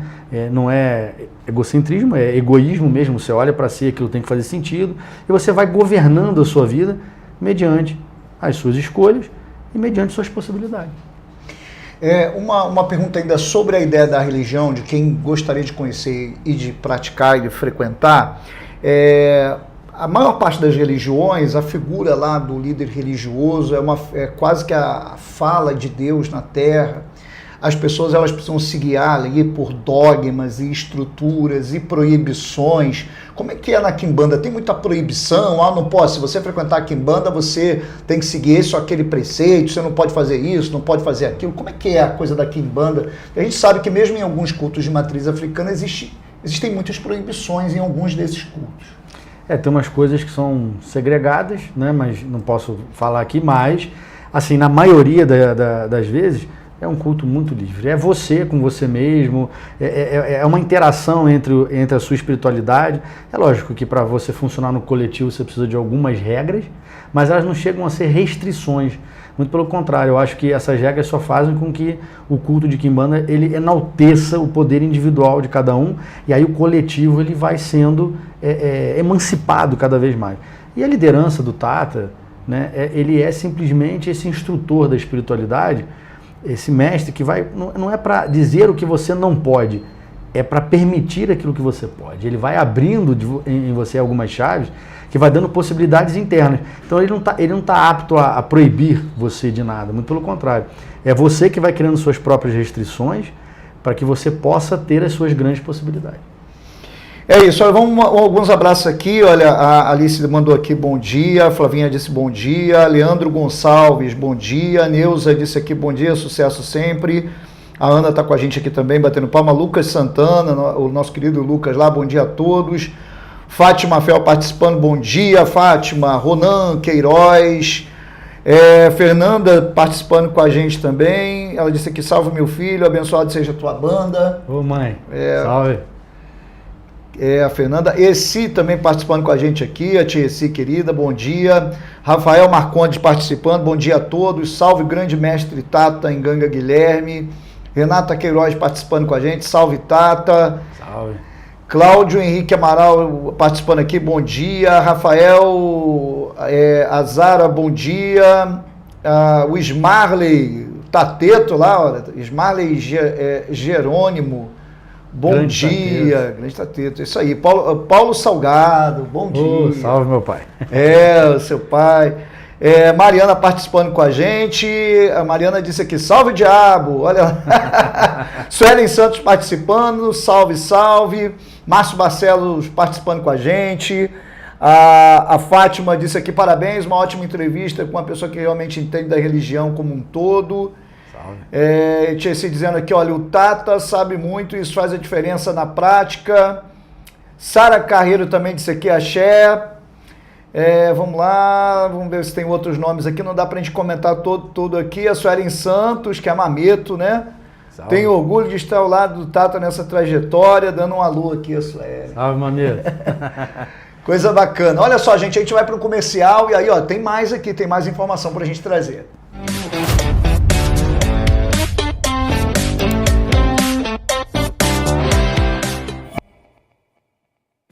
H: Não é egocentrismo, é egoísmo mesmo. Você olha para si, aquilo tem que fazer sentido, e você vai governando a sua vida mediante as suas escolhas e mediante suas possibilidades.
A: Uma pergunta ainda sobre a ideia da religião, de quem gostaria de conhecer e de praticar e de frequentar. A maior parte das religiões, a figura lá do líder religioso é quase que a fala de Deus na Terra. As pessoas elas precisam se guiar ali por dogmas e estruturas e proibições. Como é que é na quimbanda? Tem muita proibição? Não pode. Se você frequentar a quimbanda, você tem que seguir esse ou aquele preceito, você não pode fazer isso, não pode fazer aquilo. Como é que é a coisa da quimbanda? A gente sabe que mesmo em alguns cultos de matriz africana existe existem muitas proibições em alguns desses cultos.
H: Tem umas coisas que são segregadas, né? Mas não posso falar aqui, mas, assim, na maioria das vezes, é um culto muito livre. É você com você mesmo, é uma interação entre a sua espiritualidade. É lógico que para você funcionar no coletivo você precisa de algumas regras, mas elas não chegam a ser restrições. Muito pelo contrário, eu acho que essas regras só fazem com que o culto de quimbanda ele enalteça o poder individual de cada um, e aí o coletivo ele vai sendo emancipado cada vez mais. E a liderança do Tata, né, ele é simplesmente esse instrutor da espiritualidade, esse mestre que vai, não é para dizer o que você não pode, é para permitir aquilo que você pode. Ele vai abrindo em você algumas chaves que vai dando possibilidades internas. Então ele não tá apto a proibir você de nada, muito pelo contrário. É você que vai criando suas próprias restrições para que você possa ter as suas grandes possibilidades.
A: É isso, olha, vamos alguns abraços aqui. Olha, a Alice mandou aqui bom dia, a Flavinha disse bom dia, Leandro Gonçalves, bom dia, a Neuza disse aqui bom dia, sucesso sempre. A Ana está com a gente aqui também, batendo palma. Lucas Santana, o nosso querido Lucas lá, bom dia a todos. Fátima Fel participando, bom dia, Fátima. Ronan Queiroz, Fernanda participando com a gente também. Ela disse aqui, salve meu filho, abençoado seja a tua banda.
H: Ô mãe, salve.
A: A Fernanda. Essi também participando com a gente aqui, a tia Essi querida, bom dia. Rafael Marcondes participando, bom dia a todos. Salve grande mestre Tata, Enganga Guilherme. Renata Queiroz participando com a gente, salve Tata. Salve. Cláudio Henrique Amaral participando aqui, bom dia. Rafael Azara, bom dia. O Ismarley Tateto lá, olha, Ismarley Jerônimo, bom dia. Grande Tateto, isso aí. Paulo Salgado, bom dia.
H: Salve meu pai.
A: O seu pai. Mariana participando com a gente. A Mariana disse aqui, salve diabo, olha lá. Suelen Santos participando, salve, salve. Márcio Barcelos participando com a gente. A Fátima disse aqui, parabéns, uma ótima entrevista com uma pessoa que realmente entende da religião como um todo. Salve. Tinha se dizendo aqui, olha, o Tata sabe muito, isso faz a diferença na prática. Sara Carreiro também disse aqui, axé. Vamos lá, vamos ver se tem outros nomes aqui, não dá pra gente comentar todo aqui. A Suelen Santos, que é Mameto, né? Salve. Tenho orgulho de estar ao lado do Tata nessa trajetória, dando um alô aqui a Suelen.
H: Salve, maneiro.
A: Coisa bacana. Olha só, gente, a gente vai para o comercial e aí, ó, tem mais aqui, tem mais informação pra gente trazer.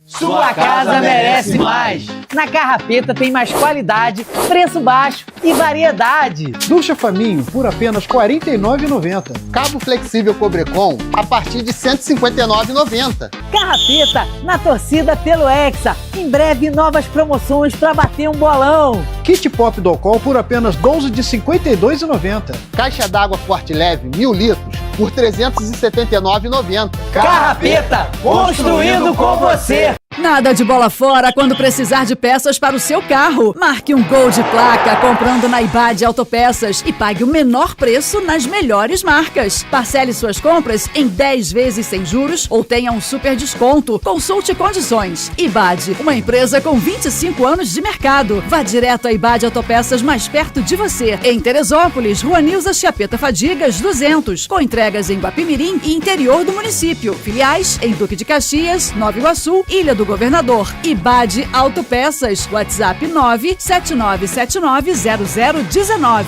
B: Sua casa merece mais. Na Carrapeta tem mais qualidade, preço baixo e variedade.
C: Ducha Faminho por apenas R$ 49,90.
D: Cabo flexível Cobrecon a partir de R$ 159,90.
B: Carrapeta, na torcida pelo Hexa. Em breve, novas promoções para bater um bolão.
C: Kit Pop Docol por apenas R$ 12 de R$ 52,90.
D: Caixa d'água Forte Leve 1000 litros por R$ 379,90.
B: Carrapeta, construindo com você.
I: Nada de bola fora quando precisar de peças para o seu carro. Marque um Gol de placa comprando na Ibade Autopeças e pague o menor preço nas melhores marcas. Parcele suas compras em 10 vezes sem juros ou tenha um super desconto. Consulte condições. Ibade, uma empresa com 25 anos de mercado. Vá direto à Ibade Autopeças mais perto de você. Em Teresópolis, Rua Nilza Chiapeta Fadigas, 200. Com entregas em Guapimirim e interior do município. Filiais em Duque de Caxias, Nova Iguaçu, Ilha do Governador. Ibade Autopeças. WhatsApp 979790019.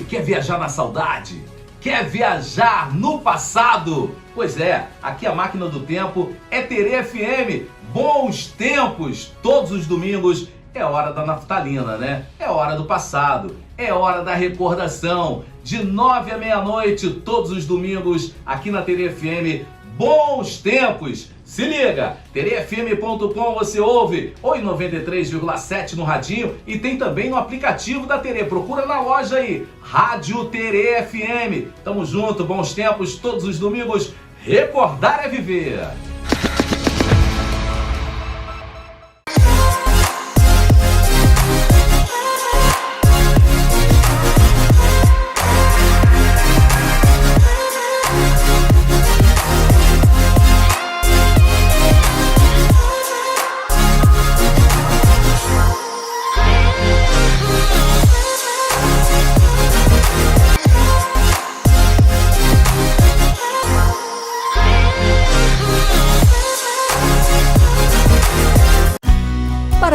F: Quer viajar na saudade? Quer viajar no passado? Pois é, aqui a máquina do tempo é Terê FM. Bons tempos, todos os domingos. É hora da naftalina, né? É hora do passado, é hora da recordação. De 9 à meia-noite, todos os domingos, aqui na Terê FM. Bons tempos! Se liga, terefm.com você ouve, ou em 93,7 no radinho, e tem também no aplicativo da Terê. Procura na loja aí, Rádio Terê FM. Tamo junto, bons tempos, todos os domingos. Recordar é viver.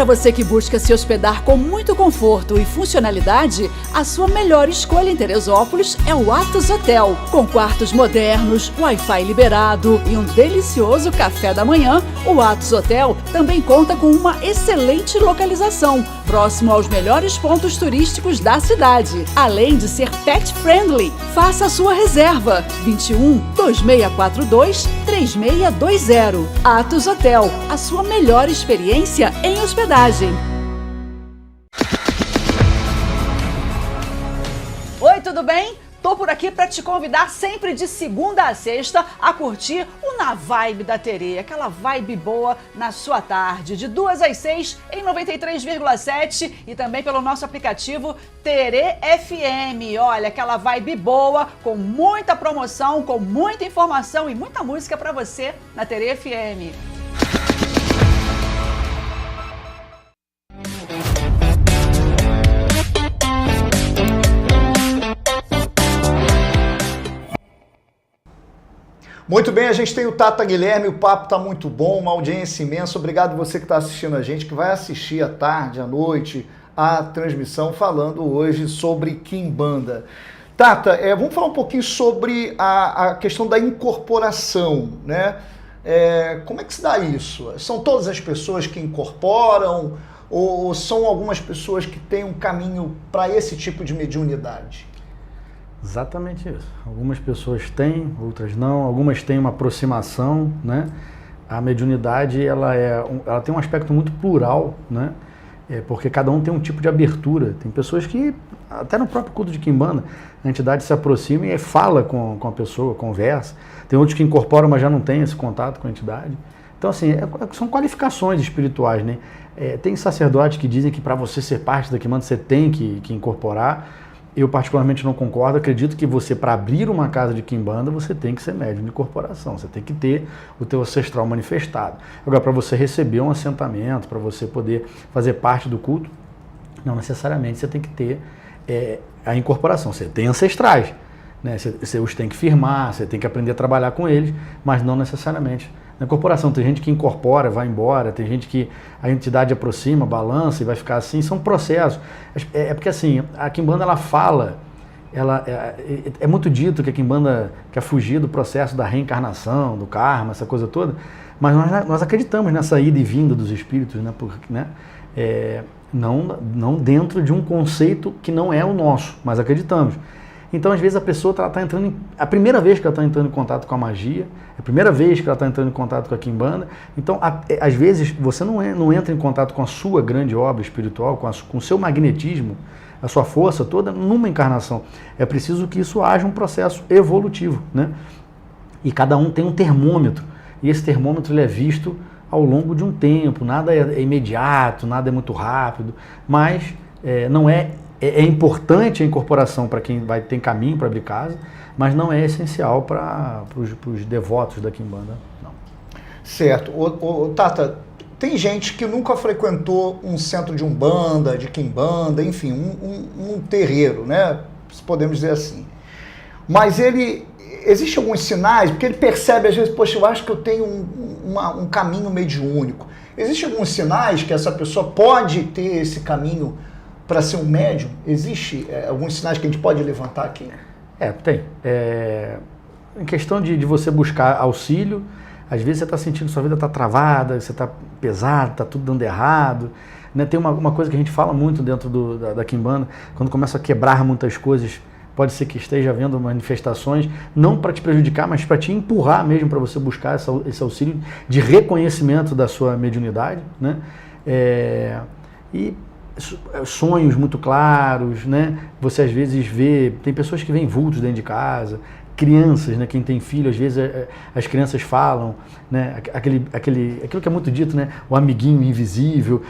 I: você que busca se hospedar com muito conforto e funcionalidade, a sua melhor escolha em Teresópolis é o Atos Hotel. Com quartos modernos, Wi-Fi liberado e um delicioso café da manhã, o Atos Hotel também conta com uma excelente localização, próximo aos melhores pontos turísticos da cidade, além de ser pet friendly. Faça a sua reserva 21 2642 3620. Atos Hotel, a sua melhor experiência em hospedagem.
E: Oi, tudo bem? Tô por aqui para te convidar sempre de segunda a sexta a curtir o Na Vibe da Terê, aquela vibe boa na sua tarde, de 2 às 6 em 93,7 e também pelo nosso aplicativo Terê FM. Olha, aquela vibe boa, com muita promoção, com muita informação e muita música para você na Terê FM.
A: Muito bem, a gente tem o Tata Guilherme, o papo está muito bom, uma audiência imensa. Obrigado você que está assistindo a gente, que vai assistir à tarde, à noite, a transmissão, falando hoje sobre Quimbanda. Tata, vamos falar um pouquinho sobre a questão da incorporação, né? Como é que se dá isso? São todas as pessoas que incorporam ou são algumas pessoas que têm um caminho para esse tipo de mediunidade?
H: Exatamente isso. Algumas pessoas têm, outras não. Algumas têm uma aproximação, né? A mediunidade, ela tem um aspecto muito plural, né? Porque cada um tem um tipo de abertura. Tem pessoas que, até no próprio culto de Quimbanda, a entidade se aproxima e fala com a pessoa, conversa. Tem outros que incorporam, mas já não tem esse contato com a entidade. Então, assim, são qualificações espirituais, né? Tem sacerdotes que dizem que para você ser parte da Quimbanda, você tem que incorporar. Eu particularmente não concordo, acredito que você, para abrir uma casa de Quimbanda, você tem que ser médium de incorporação, você tem que ter o teu ancestral manifestado. Agora, para você receber um assentamento, para você poder fazer parte do culto, não necessariamente você tem que ter a incorporação. Você tem ancestrais, né? Você os tem que firmar, você tem que aprender a trabalhar com eles, mas não necessariamente. Na incorporação tem gente que incorpora, vai embora, tem gente que a entidade aproxima, balança e vai ficar assim, são processos. Porque assim, a Quimbanda ela fala, é muito dito que a Quimbanda quer fugir do processo da reencarnação, do karma, essa coisa toda, mas nós acreditamos nessa ida e vinda dos espíritos, né? Não dentro de um conceito que não é o nosso, mas acreditamos. Então, às vezes, a pessoa está entrando, a primeira vez que ela está entrando em contato com a magia, é a primeira vez que ela está entrando em contato com a Quimbanda. Então, às vezes, você não entra em contato com a sua grande obra espiritual, com o seu magnetismo, a sua força toda, numa encarnação. É preciso que isso haja um processo evolutivo, né? E cada um tem um termômetro, e esse termômetro ele é visto ao longo de um tempo, nada é imediato, nada é muito rápido, mas não é... É importante a incorporação para quem tem caminho para abrir casa, mas não é essencial para os devotos da Quimbanda, não.
A: Certo. Tata, tem gente que nunca frequentou um centro de Umbanda, de Quimbanda, enfim, um terreiro, né? Se podemos dizer assim. Mas existe alguns sinais, porque ele percebe às vezes, poxa, eu acho que eu tenho um caminho mediúnico. Existem alguns sinais que essa pessoa pode ter esse caminho para ser um médium? Existe alguns sinais que a gente pode levantar aqui?
H: Tem. Em questão de você buscar auxílio, às vezes você está sentindo que sua vida está travada, você está pesado, está tudo dando errado, né? Tem uma coisa que a gente fala muito dentro da Quimbanda, quando começa a quebrar muitas coisas, pode ser que esteja havendo manifestações, não para te prejudicar, mas para te empurrar mesmo, para você buscar esse auxílio de reconhecimento da sua mediunidade, né? E sonhos muito claros, né? Você às vezes vê, tem pessoas que veem vultos dentro de casa, crianças, né? Quem tem filho, às vezes as crianças falam, né? Aquilo que é muito dito, né? O amiguinho invisível.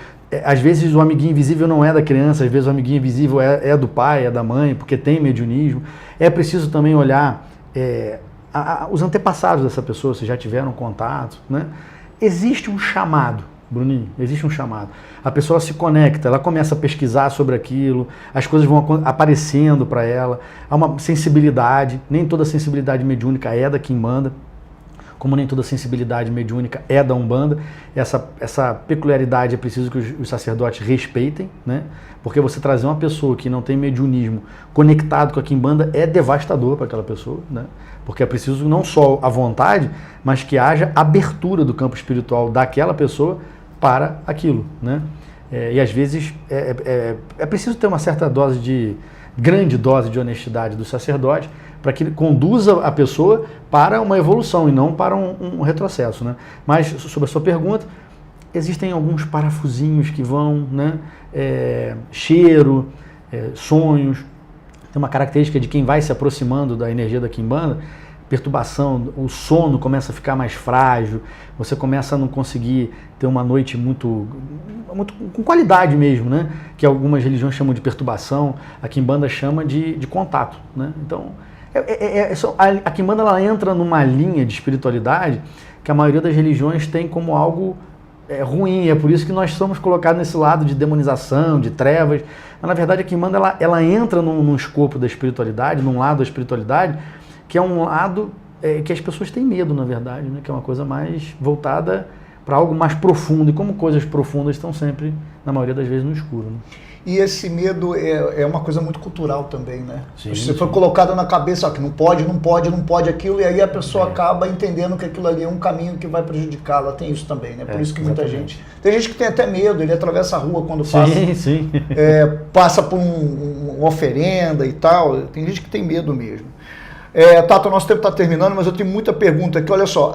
H: Às vezes o amiguinho invisível não é da criança, às vezes o amiguinho invisível é do pai, é da mãe, porque tem mediunismo. É preciso também olhar os antepassados dessa pessoa, se já tiveram contato, né? Existe um chamado, Bruninho, existe um chamado. A pessoa se conecta, ela começa a pesquisar sobre aquilo, as coisas vão aparecendo para ela, há uma sensibilidade, nem toda sensibilidade mediúnica é da Quimbanda. como nem toda sensibilidade mediúnica é da Umbanda, essa peculiaridade é preciso que os sacerdotes respeitem, né? Porque você trazer uma pessoa que não tem mediunismo conectado com a quimbanda é devastador para aquela pessoa, né? Porque é preciso não só a vontade, mas que haja abertura do campo espiritual daquela pessoa para aquilo, né? E às vezes é preciso ter uma certa grande dose de honestidade do sacerdote para que ele conduza a pessoa para uma evolução e não para um retrocesso, né? Mas sobre a sua pergunta, existem alguns parafusinhos que vão, né? Cheiro, sonhos. Tem uma característica de quem vai se aproximando da energia da quimbanda, perturbação, o sono começa a ficar mais frágil, você começa a não conseguir ter uma noite muito com qualidade mesmo, né? Que algumas religiões chamam de perturbação, a quimbanda chama de contato, né? Então, a quimbanda ela entra numa linha de espiritualidade que a maioria das religiões tem como algo ruim, é por isso que nós somos colocados nesse lado de demonização, de trevas, mas na verdade a quimbanda ela entra num escopo da espiritualidade, num lado da espiritualidade, que é um lado que as pessoas têm medo, na verdade, né? Que é uma coisa mais voltada para algo mais profundo, e como coisas profundas estão sempre, na maioria das vezes, no escuro, né?
A: E esse medo é uma coisa muito cultural também, né?
H: Sim,
A: você foi colocado na cabeça que não pode aquilo, e aí a pessoa acaba entendendo que aquilo ali é um caminho que vai prejudicá-la. Tem isso também, né? Por isso que muita gente... Tem gente que tem até medo, ele atravessa a rua quando passa, passa por uma oferenda e tal. Tem gente que tem medo mesmo. Tata, o nosso tempo está terminando, mas eu tenho muita pergunta aqui. Olha só,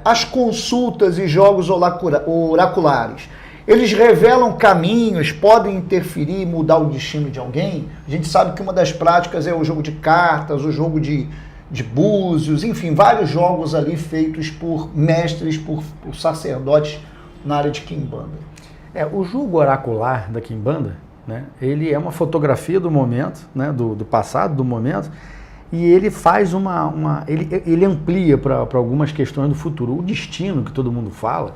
A: as consultas e jogos oraculares, eles revelam caminhos, podem interferir e mudar o destino de alguém? A gente sabe que uma das práticas é o jogo de cartas, o jogo de búzios, enfim, vários jogos ali feitos por mestres, por sacerdotes na área de quimbanda.
H: O jogo oracular da quimbanda, né, ele é uma fotografia do momento, né, do passado, do momento, e ele faz ele amplia para algumas questões do futuro. O destino que todo mundo fala,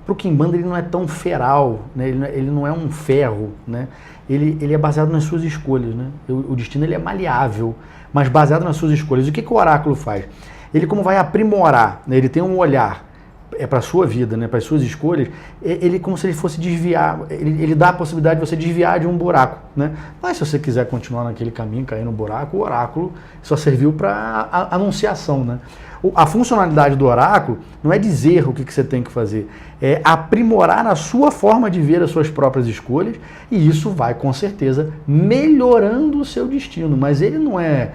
H: para o quimbanda ele não é tão feral, né? Ele não é um ferro, né? Ele é baseado nas suas escolhas, né? O destino ele é maleável, mas baseado nas suas escolhas. O que o oráculo faz? Ele como vai aprimorar, né? Ele tem um olhar para a sua vida, né? Para as suas escolhas, ele como se ele fosse desviar, ele dá a possibilidade de você desviar de um buraco, né? Mas se você quiser continuar naquele caminho, cair no buraco, o oráculo só serviu para anunciação, né? A funcionalidade do oráculo não é dizer o que você tem que fazer, é aprimorar a sua forma de ver as suas próprias escolhas, e isso vai, com certeza, melhorando o seu destino, mas ele não é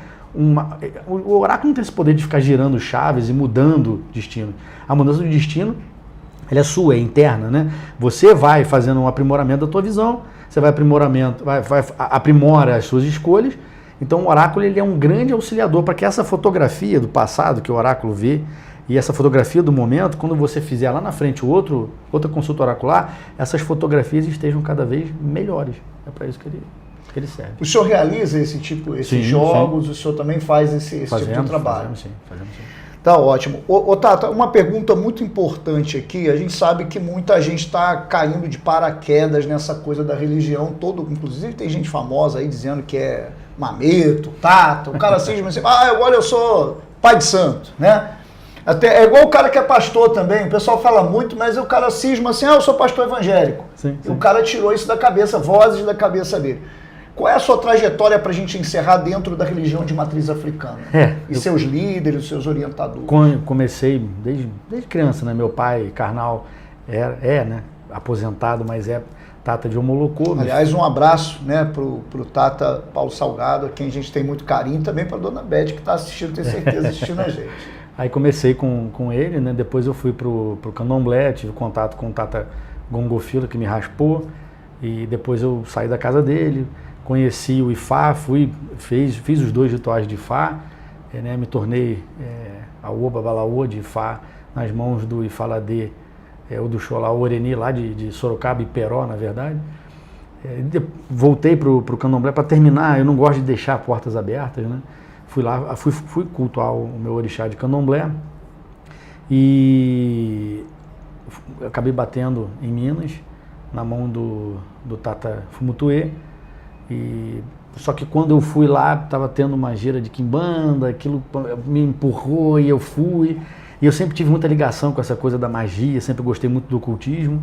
H: o oráculo não tem esse poder de ficar girando chaves e mudando destino. A mudança do destino, ela é sua, é interna, né? Você vai fazendo um aprimoramento da tua visão, você vai aprimora as suas escolhas. Então o oráculo ele é um grande auxiliador para que essa fotografia do passado que o oráculo vê e essa fotografia do momento, quando você fizer lá na frente outra consulta oracular, essas fotografias estejam cada vez melhores. É para isso que ele serve.
A: O senhor realiza esses jogos, sim. O senhor também faz esse tipo de trabalho?
H: Fazemos sim.
A: Tá ótimo. Tata, uma pergunta muito importante aqui, a gente sabe que muita gente está caindo de paraquedas nessa coisa da religião, inclusive tem gente famosa aí dizendo que é mameto, tata, o cara cisma assim, agora eu sou pai de santo, né? Até, é igual o cara que é pastor também, o pessoal fala muito, mas o cara cisma assim, eu sou pastor evangélico. Sim. E o cara tirou isso da cabeça, vozes da cabeça dele. Qual é a sua trajetória para a gente encerrar dentro da religião de matriz africana? Seus líderes, seus orientadores?
H: Comecei desde criança, né? Meu pai, carnal, né? Aposentado, mas Tata de Omolocô.
A: Aliás, um abraço, né, pro Tata Paulo Salgado, a quem a gente tem muito carinho, também para a dona Beth, que está assistindo, tenho certeza, assistindo a gente.
H: Aí comecei com ele, né? Depois eu fui pro Candomblé, tive contato com o Tata Gongofila, que me raspou, e depois eu saí da casa dele, conheci o Ifá, fiz os 2 rituais de Ifá, né? Me tornei a Oba Balaô de Ifá nas mãos do Ifaladê, o do Xolá Oreni, lá de Sorocaba e Peró, na verdade. Voltei pro Candomblé para terminar, eu não gosto de deixar portas abertas, né? Fui cultuar o meu orixá de Candomblé e acabei batendo em Minas, na mão do Tata Fumutuê. Só que quando eu fui lá, estava tendo uma gira de quimbanda, aquilo me empurrou e eu fui. E eu sempre tive muita ligação com essa coisa da magia, sempre gostei muito do ocultismo.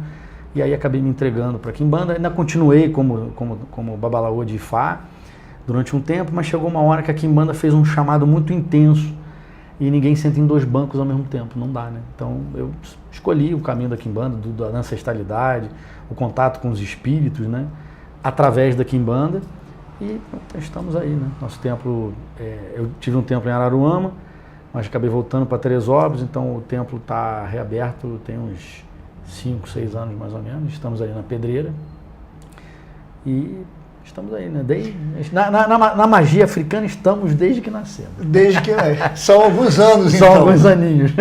H: E aí acabei me entregando para Quimbanda. Ainda continuei como babalaô de Ifá durante um tempo, mas chegou uma hora que a Quimbanda fez um chamado muito intenso e ninguém senta em 2 bancos ao mesmo tempo, não dá, né? Então eu escolhi o caminho da Quimbanda, da ancestralidade, o contato com os espíritos, né? Através da Quimbanda, e estamos aí, né? Nosso templo, eu tive um templo em Araruama, mas acabei voltando para Teresópolis, então o templo está reaberto tem uns 5, 6 anos mais ou menos, estamos aí na pedreira e estamos aí, né? Na magia africana estamos desde que nascemos.
A: Desde que são alguns anos,
H: São
A: então.
H: alguns aninhos.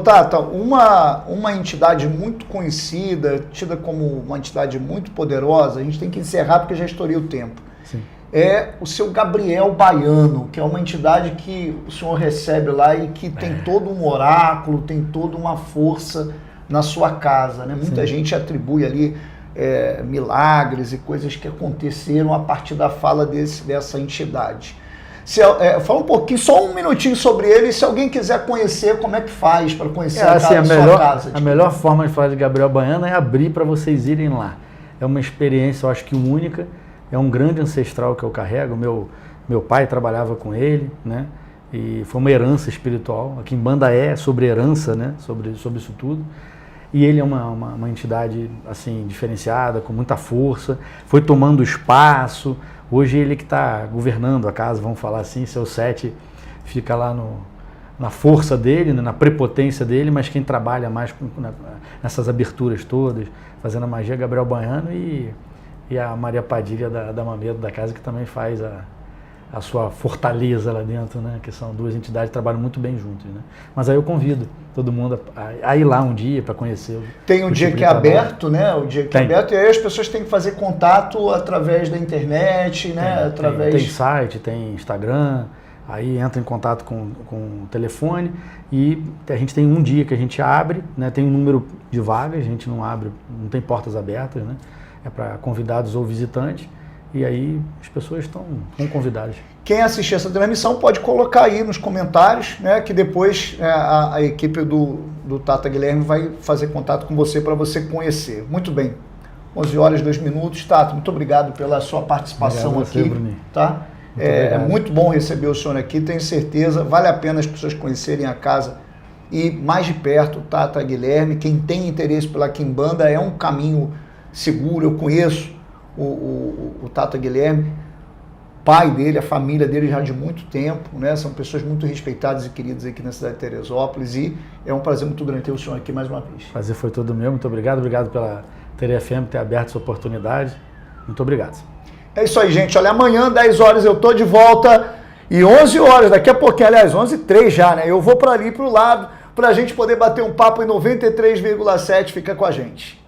A: Tata, uma entidade muito conhecida, tida como uma entidade muito poderosa, a gente tem que encerrar porque já estourei o tempo.
H: Sim.
A: É o seu Gabriel Baiano, que é uma entidade que o senhor recebe lá e que tem todo um oráculo, tem toda uma força na sua casa, né? Muita gente atribui ali milagres e coisas que aconteceram a partir da fala dessa entidade. Fala um pouquinho, só um minutinho sobre ele, e se alguém quiser conhecer, como é que faz para conhecer a sua casa?
H: A melhor forma de falar de Gabriel Baiano é abrir para vocês irem lá. É uma experiência, eu acho que única, é um grande ancestral que eu carrego, meu pai trabalhava com ele, né? E foi uma herança espiritual. A Quimbanda é sobre herança, né? Sobre isso tudo. E ele é uma entidade assim diferenciada, com muita força, foi tomando espaço. Hoje ele que está governando a casa, vamos falar assim, seu 7 fica lá na força dele, né, na prepotência dele, mas quem trabalha mais nessas aberturas todas, fazendo a magia, é Gabriel Baiano e a Maria Padilha da Mamedo da casa, que também faz a sua fortaleza lá dentro, né? Que são 2 entidades que trabalham muito bem juntos, né? Mas aí eu convido todo mundo a ir lá um dia para conhecer.
A: Tem um dia que é aberto, né? O dia que é aberto, e aí as pessoas têm que fazer contato através da internet, né?
H: Tem site, tem Instagram, aí entra em contato com o telefone e a gente tem um dia que a gente abre, né? Tem um número de vagas, a gente não abre, não tem portas abertas, né? É para convidados ou visitantes. E aí as pessoas estão convidadas.
A: Quem assistir essa transmissão pode colocar aí nos comentários, né, que depois a equipe do Tata Guilherme vai fazer contato com você para você conhecer. Muito bem. 11 horas e 2 minutos. Tata, muito obrigado pela sua participação aqui. Bruninho. Tá? É muito bom receber o senhor aqui, tenho certeza. Vale a pena as pessoas conhecerem a casa e mais de perto o Tata Guilherme. Quem tem interesse pela Quimbanda é um caminho seguro. Eu conheço o Tata Guilherme, pai dele, a família dele já de muito tempo, né? São pessoas muito respeitadas e queridas aqui na cidade de Teresópolis e é um prazer muito grande ter o senhor aqui mais uma vez.
H: O prazer foi todo meu, muito obrigado pela TerefM ter aberto essa oportunidade, muito obrigado.
A: É isso aí, gente, olha, amanhã 10 horas eu tô de volta e 11 horas, daqui a pouquinho, aliás, 11h03 já, né? Eu vou para ali pro lado, pra gente poder bater um papo em 93,7, fica com a gente.